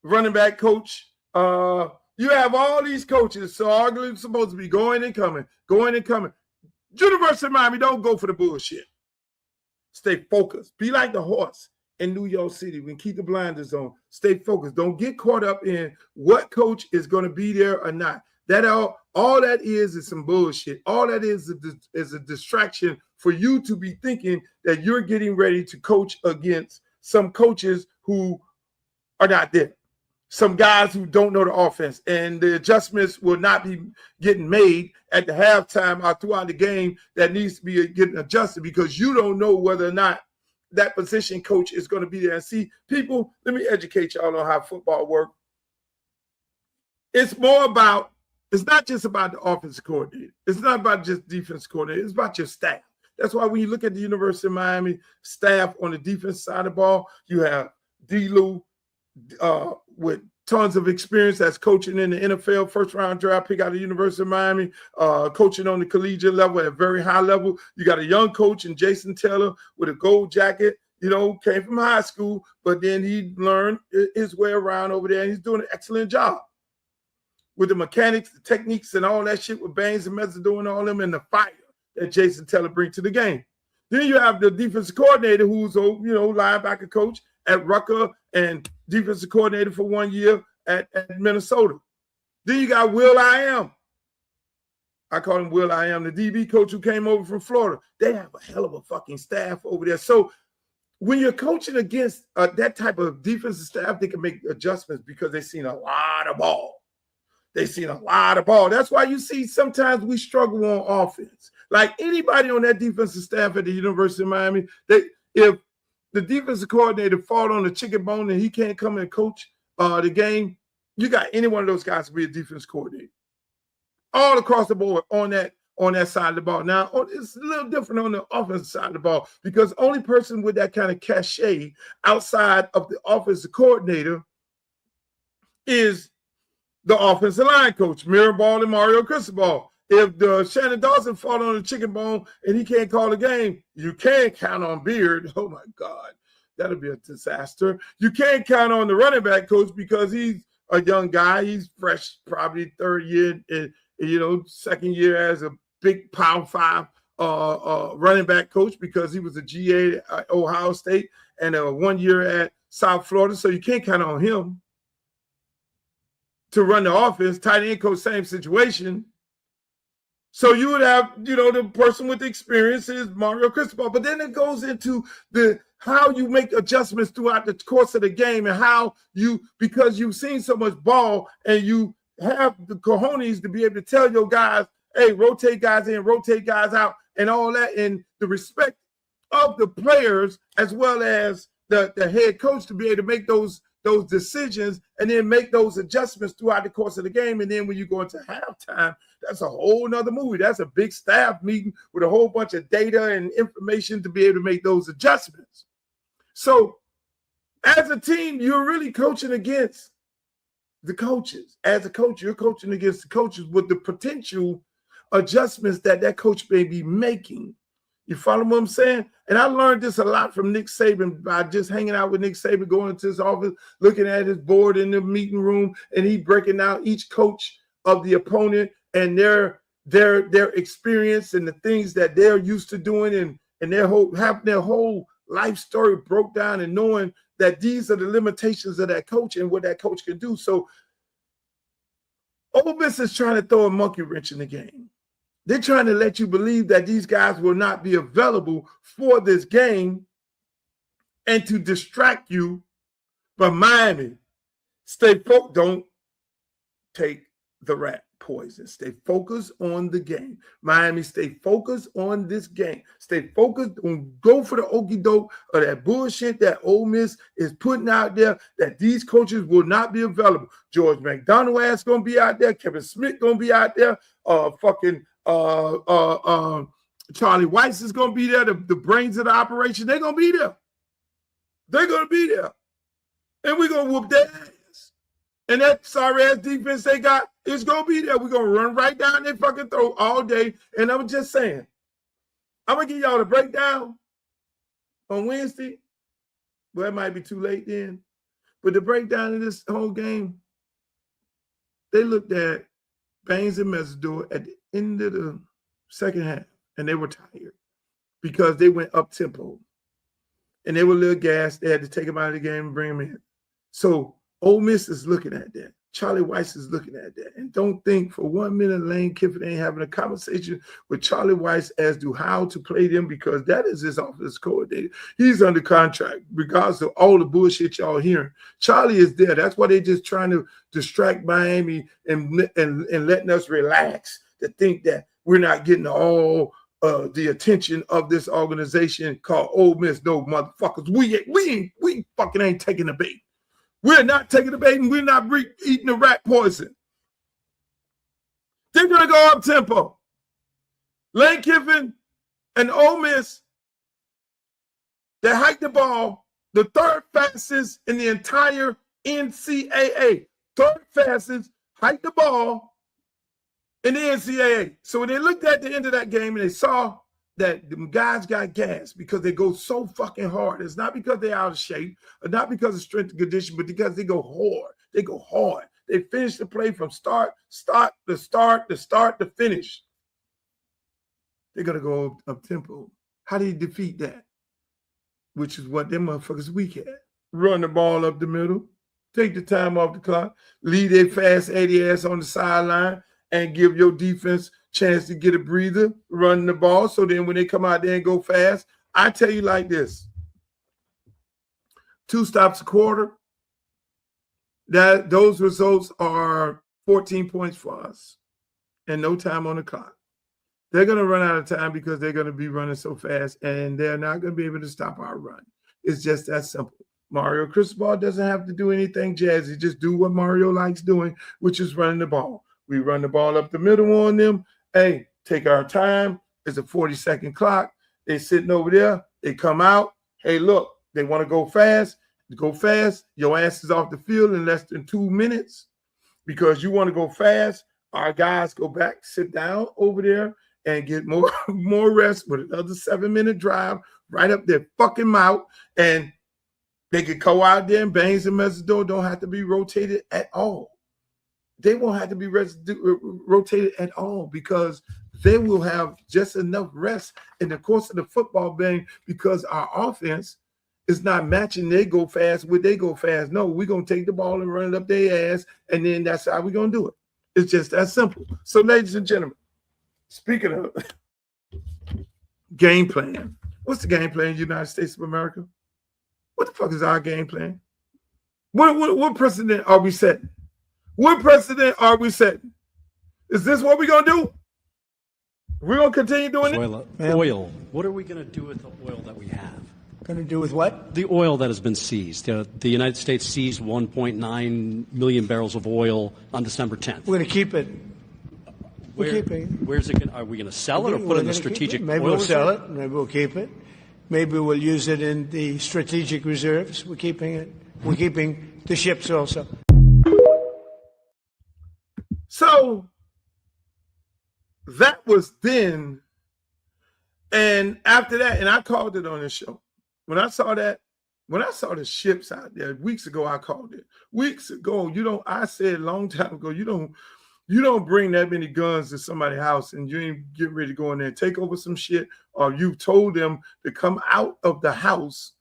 running back coach. You have all these coaches, so arguably supposed to be going and coming. University of Miami, don't go for the bullshit. Stay focused. Be like the horse in New York City. We keep the blinders on. Stay focused. Don't get caught up in what coach is going to be there or not. That all that is some bullshit. All that is a distraction for you to be thinking that you're getting ready to coach against some coaches who are not there. Some guys who don't know the offense, and the adjustments will not be getting made at the halftime or throughout the game that needs to be getting adjusted because you don't know whether or not that position coach is going to be there. And see, people, let me educate y'all on how football works. It's not just about the offensive coordinator. It's not about just defense coordinator. It's about your staff. That's why when you look at the University of Miami staff on the defense side of the ball, you have D-Lou, with tons of experience that's coaching in the NFL, first-round draft pick out of the University of Miami, coaching on the collegiate level at a very high level. You got a young coach in Jason Taylor with a gold jacket, came from high school, but then he learned his way around over there, and he's doing an excellent job with the mechanics, the techniques, and all that shit with Baines and Mezzador and all them, and the fire that Jason Taylor brings to the game. Then you have the defensive coordinator who's, linebacker coach at Rucker and defensive coordinator for 1 year at Minnesota. Then you got Will I Am. I call him Will I Am, the DB coach who came over from Florida. They have a hell of a fucking staff over there. So when you're coaching against that type of defensive staff, they can make adjustments because they've seen a lot of ball. That's why you see sometimes we struggle on offense. Like anybody on that defensive staff at the University of Miami, if the defensive coordinator fall on the chicken bone and he can't come and coach the game, you got any one of those guys to be a defense coordinator. All across the board on that side of the ball. Now, it's a little different on the offensive side of the ball because the only person with that kind of cachet outside of the offensive coordinator is the offensive line coach, Mirabal and Mario Cristobal. If the Shannon Dawson fall on the chicken bone and he can't call the game, you can't count on Beard. Oh, my God. That'll be a disaster. You can't count on the running back coach because he's a young guy. He's fresh, probably third year, second year as a big Power 5 running back coach because he was a GA at Ohio State and 1 year at South Florida. So you can't count on him to run the offense. Tight end coach, same situation. So you would have, the person with the experience is Mario Cristobal. But then it goes into how you make adjustments throughout the course of the game and because you've seen so much ball and you have the cojones to be able to tell your guys, hey, rotate guys in, rotate guys out, and all that, and the respect of the players as well as the head coach to be able to make those decisions and then make those adjustments throughout the course of the game. And then when you go into halftime, that's a whole nother movie. That's a big staff meeting with a whole bunch of data and information to be able to make those adjustments. So as a team, you're really coaching against the coaches. As a coach, you're coaching against the coaches with the potential adjustments that coach may be making. You follow what I'm saying? And I learned this a lot from Nick Saban by just hanging out with Nick Saban, going into his office, looking at his board in the meeting room, and he breaking out each coach of the opponent and their experience and the things that they're used to doing and their whole life story broke down and knowing that these are the limitations of that coach and what that coach can do. So Ole Miss is trying to throw a monkey wrench in the game. They're trying to let you believe that these guys will not be available for this game and to distract you. But Miami, stay focused. Don't take the rat poison. Stay focused on the game. Miami, stay focused on this game. Stay focused on go for the okie doke or that bullshit that Ole Miss is putting out there that these coaches will not be available. George McDonald ass gonna be out there. Kevin Smith gonna be out there. Charlie Weiss is gonna be there. The brains of the operation. They're gonna be there. They're gonna be there, and we're gonna whoop their ass. And that sorry-ass defense they got is going to be there. We're going to run right down their fucking throat all day. And I'm just saying, I'm going to give y'all the breakdown on Wednesday. Well, it might be too late then. But the breakdown of this whole game, they looked at Baines and Mesidor at the end of the second half, and they were tired because they went up-tempo. And they were a little gassed. They had to take them out of the game and bring them in. So Ole Miss is looking at that. Charlie Weiss is looking at that. And don't think for 1 minute Lane Kiffin ain't having a conversation with Charlie Weiss as to how to play them, because that is his offensive coordinator. He's under contract, regardless of all the bullshit y'all hearing. Charlie is there. That's why they're just trying to distract Miami and letting us relax to think that we're not getting all the attention of this organization called Ole Miss. No, motherfuckers. We fucking ain't taking the bait. We're not taking the bait, and we're not eating the rat poison. They're going to go up tempo. Lane Kiffin and Ole Miss, they hike the ball, the third fastest in the entire NCAA. Third fastest, hike the ball in the NCAA. So when they looked at the end of that game and they saw that the guys got gas because they go so fucking hard. It's not because they're out of shape, or not because of strength and condition, but because they go hard. They go hard. They finish the play from start to finish. They're going to go up tempo. How do you defeat that? Which is what them motherfuckers weak at. Run the ball up the middle, take the time off the clock, leave their fast 80 ass on the sideline, and give your defense chance to get a breather, run the ball. So then when they come out there and go fast, I tell you like this: 2 stops a quarter. Those results are 14 points for us and no time on the clock. They're going to run out of time because they're going to be running so fast, and they're not going to be able to stop our run. It's just that simple. Mario Cristobal doesn't have to do anything jazzy. Just do what Mario likes doing, which is running the ball. We run the ball up the middle on them. Hey, take our time. It's a 40-second clock. They're sitting over there. They come out. Hey, look, they want to go fast. Go fast. Your ass is off the field in less than 2 minutes because you want to go fast. Our guys go back, sit down over there, and get more rest with another 7-minute drive right up their fucking mouth. And they could go out there, and Baines and Mesidor don't have to be rotated at all. They won't have to be rotated at all because they will have just enough rest in the course of the football game because our offense is not matching they go fast with they go fast. No, we're going to take the ball and run it up their ass, and then that's how we're going to do it. It's just that simple. So, ladies and gentlemen, speaking of game plan, what's the game plan in the United States of America? What the fuck is our game plan? What precedent are we setting? What precedent are we setting? Is this what we're going to do? We're going to continue doing it? Oil. What are we going to do with the oil that we have? Going to do with what? The oil that has been seized. The United States seized 1.9 million barrels of oil on December 10th. We're going to keep it. We're keeping it. Where's it? Are we going to sell it or put it in the strategic oil reserve? Maybe we'll sell it. Maybe we'll keep it. Maybe we'll use it in the strategic reserves. We're keeping it. We're keeping the ships also. So that was then. And after that, and I called it on the show. When I saw the ships out there weeks ago, I called it. Weeks ago, I said a long time ago, you don't bring that many guns to somebody's house and you ain't get ready to go in there and take over some shit, or you told them to come out of the house.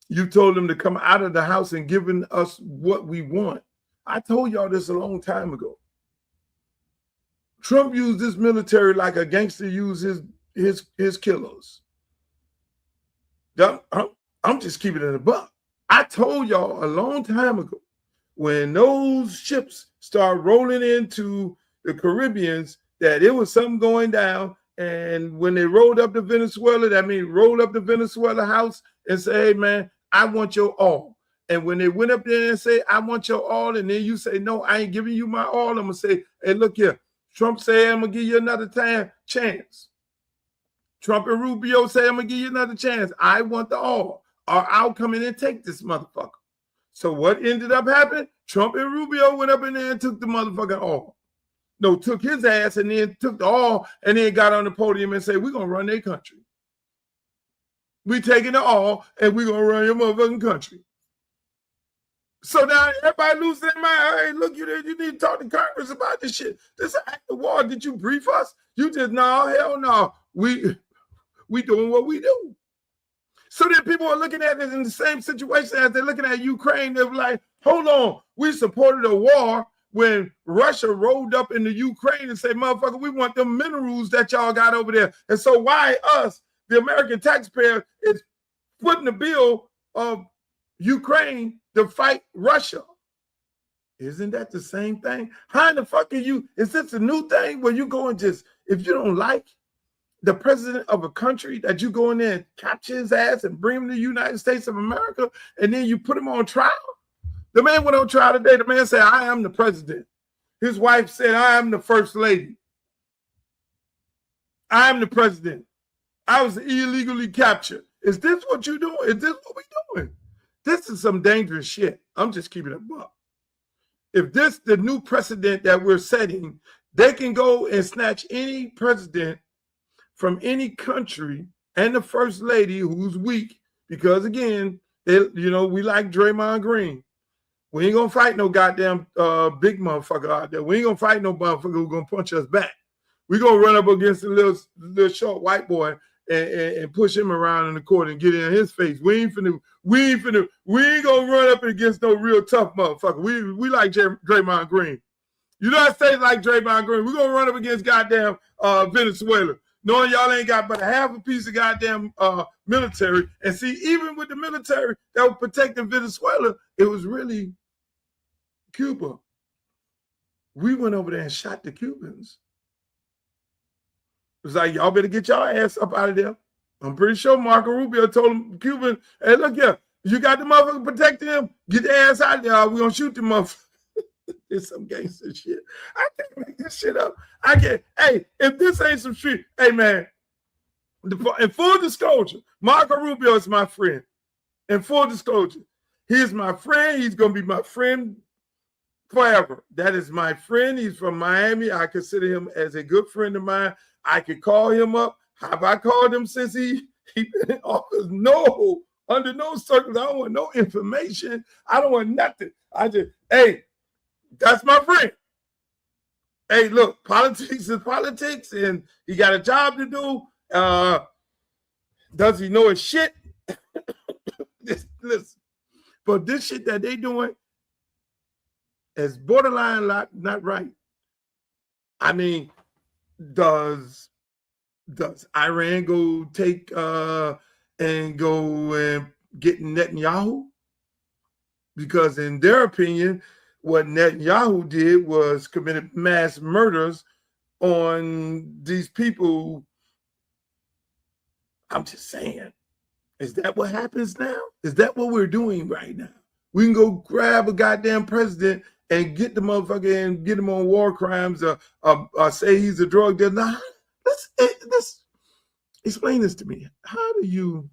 You told them to come out of the house and giving us what we want. I told y'all this a long time ago. Trump used this military like a gangster used his killers. I'm just keeping it in a buck. I told y'all a long time ago, when those ships start rolling into the Caribbeans, that it was something going down. And when they rolled up to Venezuela, that means roll up the Venezuela house and say, hey, man, I want your all. And when they went up there and say, I want your all, and then you say, no, I ain't giving you my all, I'm going to say, hey, look here. Trump say, I'm going to give you another chance. Trump and Rubio say, I'm going to give you another chance. I want the all, or I'll come in and take this motherfucker. So what ended up happening? Trump and Rubio went up in there and took the motherfucking all. No, took his ass and then took the all and then got on the podium and said, we're going to run their country. We taking the all and we're going to run your motherfucking country. So now everybody lose their mind. Hey, look, you need to talk to Congress about this shit. This is an act of war. Did you brief us? You just, no, hell no. We doing what we do. So then people are looking at it in the same situation as they're looking at Ukraine. They're like, hold on, we supported a war when Russia rolled up into Ukraine and said, motherfucker, we want them minerals that y'all got over there. And so why us, the American taxpayer, is footing the bill of Ukraine to fight Russia? Isn't that the same thing? How in the fuck are you? Is this a new thing where you go and just, if you don't like the president of a country, that you go in there and capture his ass and bring him to the United States of America, and then you put him on trial? The man went on trial today. The man said, I am the president. His wife said, I am the first lady. I am the president. I was illegally captured. Is this what you're doing? Is this what we're doing? This is some dangerous shit. I'm just keeping it up. If this the new precedent that we're setting, they can go and snatch any president from any country and the first lady who's weak, because again, we like Draymond Green. We ain't gonna fight no goddamn big motherfucker out there. We ain't gonna fight no motherfucker who's gonna punch us back. We gonna run up against a little short white boy and push him around in the court and get in his face. We ain't gonna run up against no real tough motherfucker. We like Draymond Green. United States like Draymond Green. We gonna run up against goddamn Venezuela, knowing y'all ain't got but a half a piece of goddamn military. And see, even with the military that was protecting Venezuela, it was really Cuba. We went over there and shot the Cubans. It was like, y'all better get y'all ass up out of there. I'm pretty sure Marco Rubio told him, Cuban, hey, look here, you got the motherfucker protecting him? Get the ass out of there. We're going to shoot the motherfucker. It's some gangster shit. I can't make this shit up. Hey, if this ain't some shit, hey, man, in full disclosure, Marco Rubio is my friend. In full disclosure, he's my friend. He's going to be my friend forever. That is my friend. He's from Miami. I consider him as a good friend of mine. I could call him up. Have I called him since he been in office? No, under no circumstances. I don't want no information. I don't want nothing. Hey, that's my friend. Hey, look, politics is politics, and he got a job to do. Does he know his shit? Listen, but this shit that they doing is borderline not right. I mean, does Iran go take and go and get Netanyahu? Because in their opinion, what Netanyahu did was committed mass murders on these people. I'm just saying, is that what happens now? Is that what we're doing right now? We can go grab a goddamn president and get the motherfucker and get him on war crimes or say he's a drug dealer. Now, let's explain this to me. How do you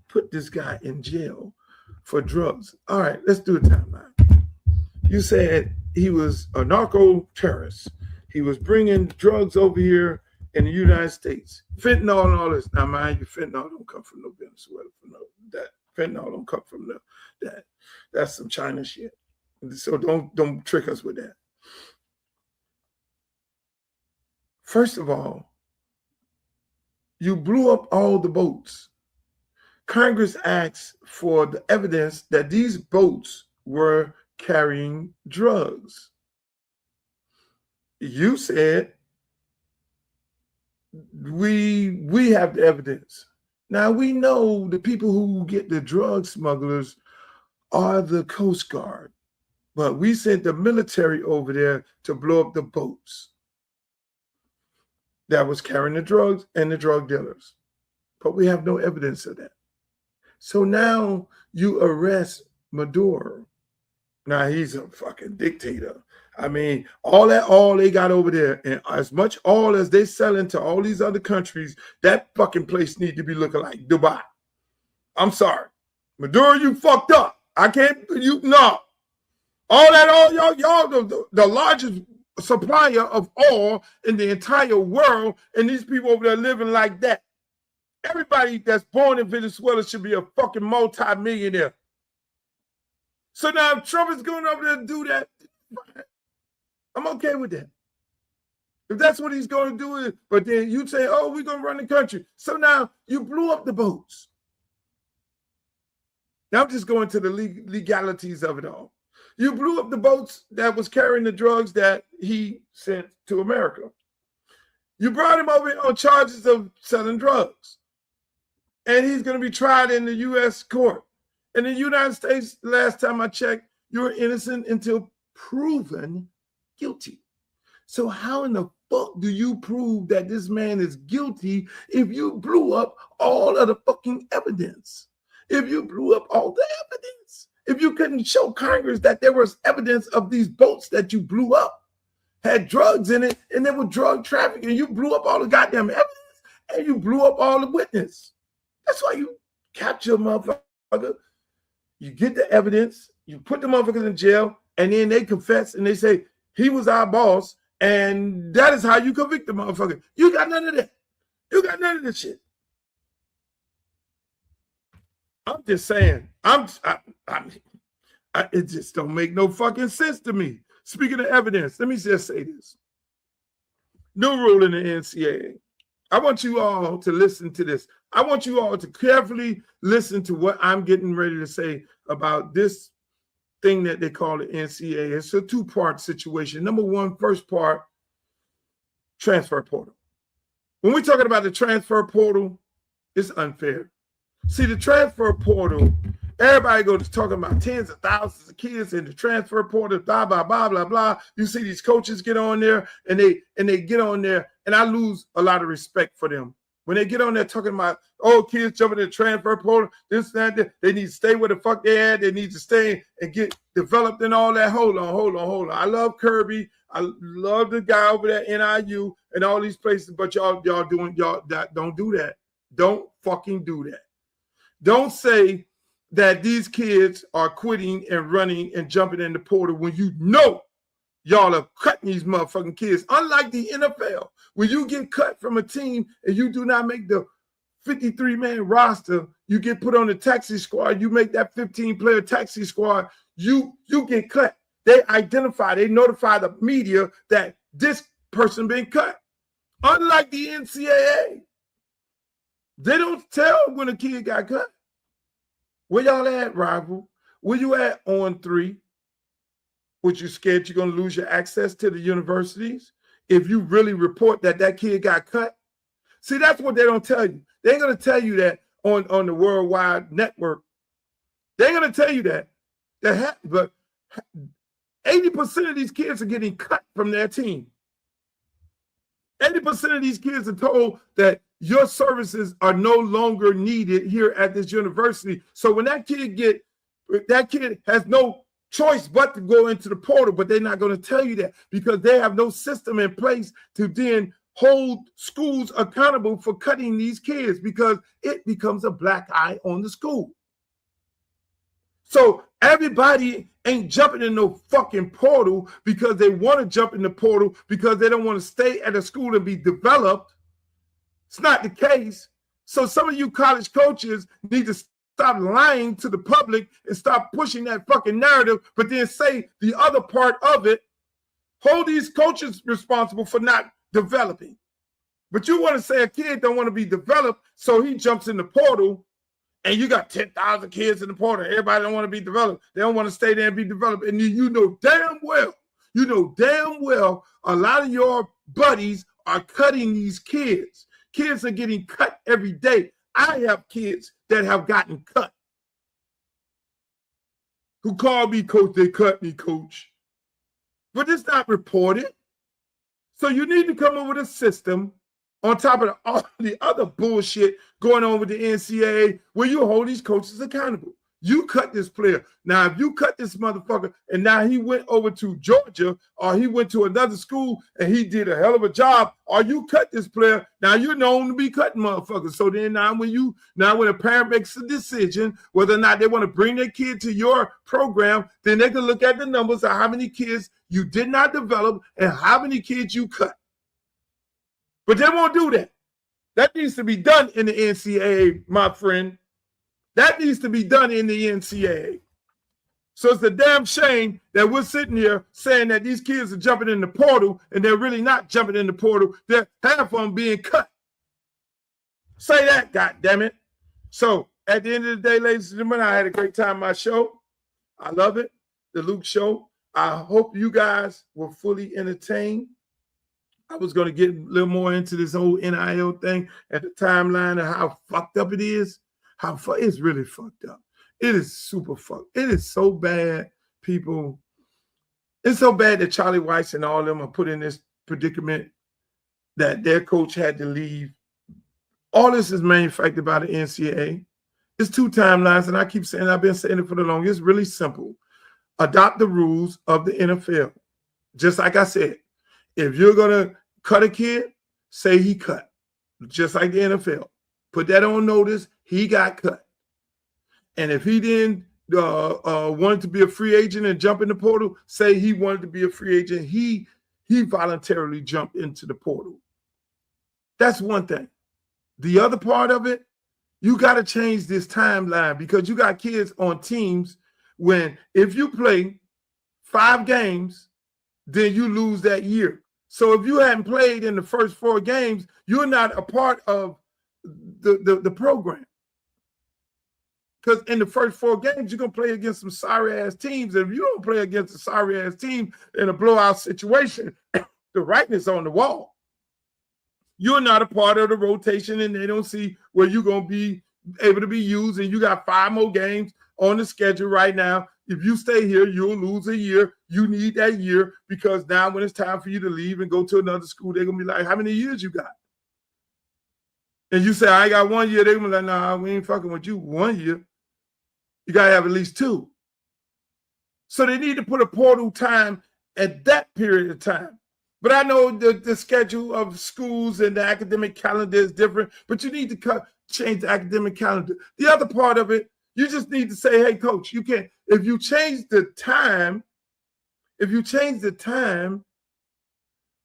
put this guy in jail for drugs? All right, let's do a timeline. You said he was a narco terrorist. He was bringing drugs over here in the United States. Fentanyl and all this. Now, mind you, fentanyl don't come from no Venezuela. Fentanyl don't come from that. That's some China shit. So don't trick us with that. First of all, you blew up all the boats. Congress asked for the evidence that these boats were carrying drugs. you said we have the evidence. Now we know the people who get the drug smugglers are the Coast Guard, but we sent the military over there to blow up the boats that was carrying the drugs and the drug dealers. But we have no evidence of that. So now you arrest Maduro. Now he's a fucking dictator. I mean, all they got over there, and as much oil as they selling to all these other countries, that fucking place need to be looking like Dubai. I'm sorry. Maduro, you fucked up. I can't, no. All the largest supplier of oil in the entire world, and these people over there living like that. Everybody that's born in Venezuela should be a fucking multi-millionaire. So now if Trump is going over there to do that, I'm okay with that. If that's what he's going to do, but then you say, oh, we're going to run the country. So now you blew up the boats. Now I'm just going to the legalities of it all. You blew up the boats that was carrying the drugs that he sent to America. You brought him over on charges of selling drugs. And he's going to be tried in the U.S. court. In the United States, last time I checked, you were innocent until proven guilty. So how in the fuck do you prove that this man is guilty if you blew up all of the fucking evidence? If you blew up all the evidence? If you couldn't show Congress that there was evidence of these boats that you blew up had drugs in it and there were drug trafficking, you blew up all the goddamn evidence and you blew up all the witness. That's why you capture a motherfucker. You get the evidence, you put the motherfuckers in jail, and then they confess and they say, he was our boss, and that is how you convict the motherfucker. You got none of that. You got none of this shit. I'm just saying, it just don't make no fucking sense to me. Speaking of evidence, let me just say this. New rule in the NCAA. I want you all to listen to this. I want you all to carefully listen to what I'm getting ready to say about this thing that they call the NCAA. It's a two-part situation. Number one, first part, transfer portal. When we're talking about the transfer portal, it's unfair. See, the transfer portal, everybody goes talking about tens of thousands of kids in the transfer portal, blah, blah, blah, blah, blah. You see these coaches get on there and they get on there, and I lose a lot of respect for them. When they get on there talking about, oh, kids jumping in the transfer portal, this, that, they need to stay where the fuck they at. They need to stay and get developed and all that. Hold on. I love Kirby. I love the guy over there, NIU, and all these places, but y'all don't do that. Don't fucking do that. Don't say that these kids are quitting and running and jumping in the portal when you know y'all are cutting these motherfucking kids. Unlike the NFL, when you get cut from a team and you do not make the 53-man roster, you get put on the taxi squad, you make that 15-player taxi squad, you get cut. They notify the media that this person been cut. Unlike the NCAA, they don't tell when a kid got cut. Where y'all at, rival? Where you at on 3? Would you scared you're going to lose your access to the universities if you really report that kid got cut? See, that's what they don't tell you. They ain't going to tell you that on the worldwide network. They ain't going to tell you that. But 80% of these kids are getting cut from their team. 80% of these kids are told that your services are no longer needed here at this university. So when that kid has no choice but to go into the portal, but they're not going to tell you that because they have no system in place to then hold schools accountable for cutting these kids because it becomes a black eye on the school. So everybody ain't jumping in no fucking portal because they want to jump in the portal because they don't want to stay at a school and be developed. It's not the case. So some of you college coaches need to stop lying to the public and stop pushing that fucking narrative, but then say the other part of it. Hold these coaches responsible for not developing. But you want to say a kid don't want to be developed, so he jumps in the portal, and you got 10,000 kids in the portal. Everybody don't want to be developed. They don't want to stay there and be developed. And you know damn well You know damn well a lot of your buddies are cutting these kids. Kids are getting cut every day. I have kids that have gotten cut who call me, coach, they cut me, coach. But it's not reported. So you need to come up with a system on top of all the other bullshit going on with the NCAA where you hold these coaches accountable. You cut this player. Now, if you cut this motherfucker and now he went over to Georgia or he went to another school and he did a hell of a job, or you cut this player, now you're known to be cutting motherfuckers. So then now when a parent makes a decision whether or not they want to bring their kid to your program, then they can look at the numbers of how many kids you did not develop and how many kids you cut. But they won't do that. That needs to be done in the NCAA, my friend. That needs to be done in the NCAA. So it's a damn shame that we're sitting here saying that these kids are jumping in the portal and they're really not jumping in the portal. They're half of them being cut. Say that, goddammit. So at the end of the day, ladies and gentlemen, I had a great time on my show. I love it, the Luke Show. I hope you guys were fully entertained. I was going to get a little more into this whole NIL thing at the timeline of how fucked up it is. It's really fucked up. It is super fucked. It is so bad, people. It's so bad that Charlie Weis and all of them are put in this predicament that their coach had to leave. All this is manufactured by the NCAA. It's two timelines, and I keep saying, I've been saying it for the longest. It's really simple. Adopt the rules of the NFL. Just like I said, if you're going to cut a kid, say he cut. Just like the NFL. Put that on notice. He got cut. And if he didn't wanted to be a free agent and jump in the portal, say he wanted to be a free agent, he voluntarily jumped into the portal. That's one thing. The other part of it, you got to change this timeline because you got kids on teams when if you play 5 games, then you lose that year. So if you hadn't played in the first 4 games, you're not a part of the program. Because in the first 4 games, you're going to play against some sorry-ass teams. And if you don't play against a sorry-ass team in a blowout situation, the writing's on the wall. You're not a part of the rotation, and they don't see where you're going to be able to be used. And you got 5 more games on the schedule right now. If you stay here, you'll lose a year. You need that year because now when it's time for you to leave and go to another school, they're going to be like, how many years you got? And you say, I got 1 year. They're going to be like, nah, we ain't fucking with you 1 year. You got to have at least 2. So they need to put a portal time at that period of time. But I know the schedule of schools and the academic calendar is different, but you need to change the academic calendar. The other part of it, you just need to say, hey, coach, you can't. If you change the time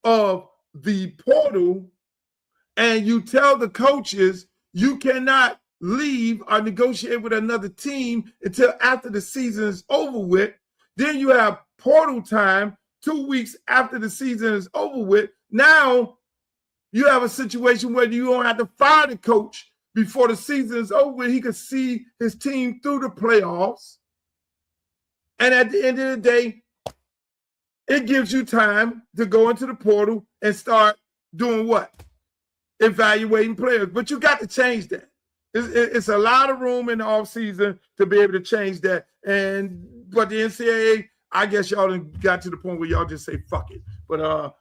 of the portal and you tell the coaches you cannot leave or negotiate with another team until after the season is over with, then you have portal time 2 weeks after the season is over with. Now you have a situation where you don't have to fire the coach before the season is over with. He can see his team through the playoffs. And at the end of the day, it gives you time to go into the portal and start doing what? Evaluating players. But you got to change that. It's a lot of room in the offseason to be able to change that. But the NCAA, I guess y'all got to the point where y'all just say, fuck it. But I'm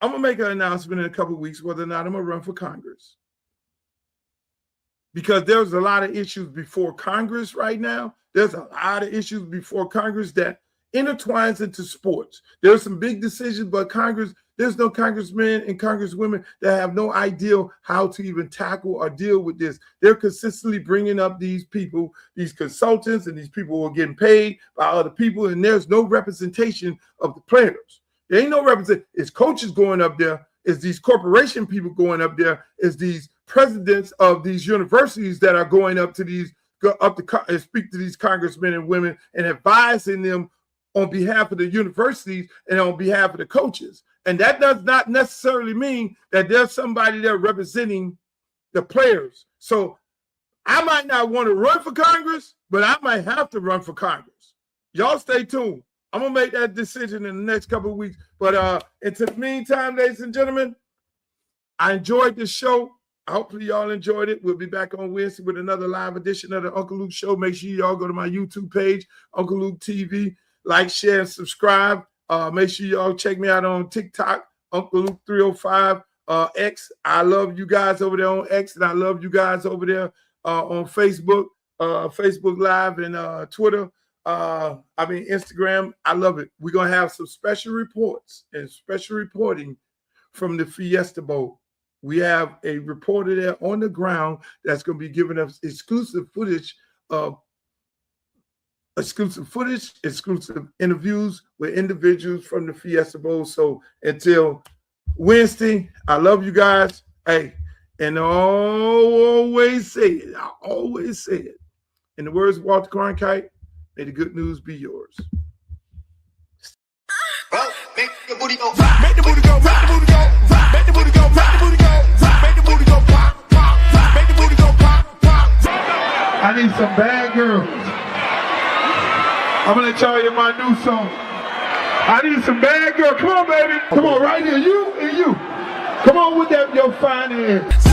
going to make an announcement in a couple of weeks whether or not I'm going to run for Congress. Because there's a lot of issues before Congress right now. There's a lot of issues before Congress that intertwines into sports. There's some big decisions, but Congress, there's no congressmen and congresswomen that have no idea how to even tackle or deal with this. They're consistently bringing up these people, these consultants, and these people who are getting paid by other people, and there's no representation of the players. There ain't no representation. It's coaches going up there. It's these corporation people going up there. It's these presidents of these universities that are going up to these, and speak to these congressmen and women and advising them on behalf of the universities and on behalf of the coaches. And that does not necessarily mean that there's somebody there representing the players. So I might not want to run for Congress, but I might have to run for Congress. Y'all stay tuned. I'm gonna make that decision in the next couple of weeks. But until the meantime, ladies and gentlemen, I enjoyed this show. Hopefully y'all enjoyed it. We'll be back on Wednesday with another live edition of the Uncle Luke Show. Make sure y'all go to my YouTube page, Uncle Luke TV. Like, share, and subscribe. Make sure y'all check me out on TikTok, Uncle Luke 305 X. I love you guys over there on X, and I love you guys over there on Facebook, Facebook Live, and Twitter. Instagram. I love it. We're gonna have some special reports and special reporting from the Fiesta Bowl. We have a reporter there on the ground that's going to be giving us exclusive interviews with individuals from the Fiesta Bowl. So until Wednesday, I love you guys. Hey, and I always say it. In the words of Walter Cronkite, may the good news be yours. Make your booty go, make the booty go, make the booty go, make the booty go, make the booty go, make the booty go, pop, pop, make the booty go, pop, pop. I need some bad girls. I'm gonna let y'all hear my new song. I need some bad girls. Come on, baby. Come on, right here. You and you. Come on with that, your fine ass.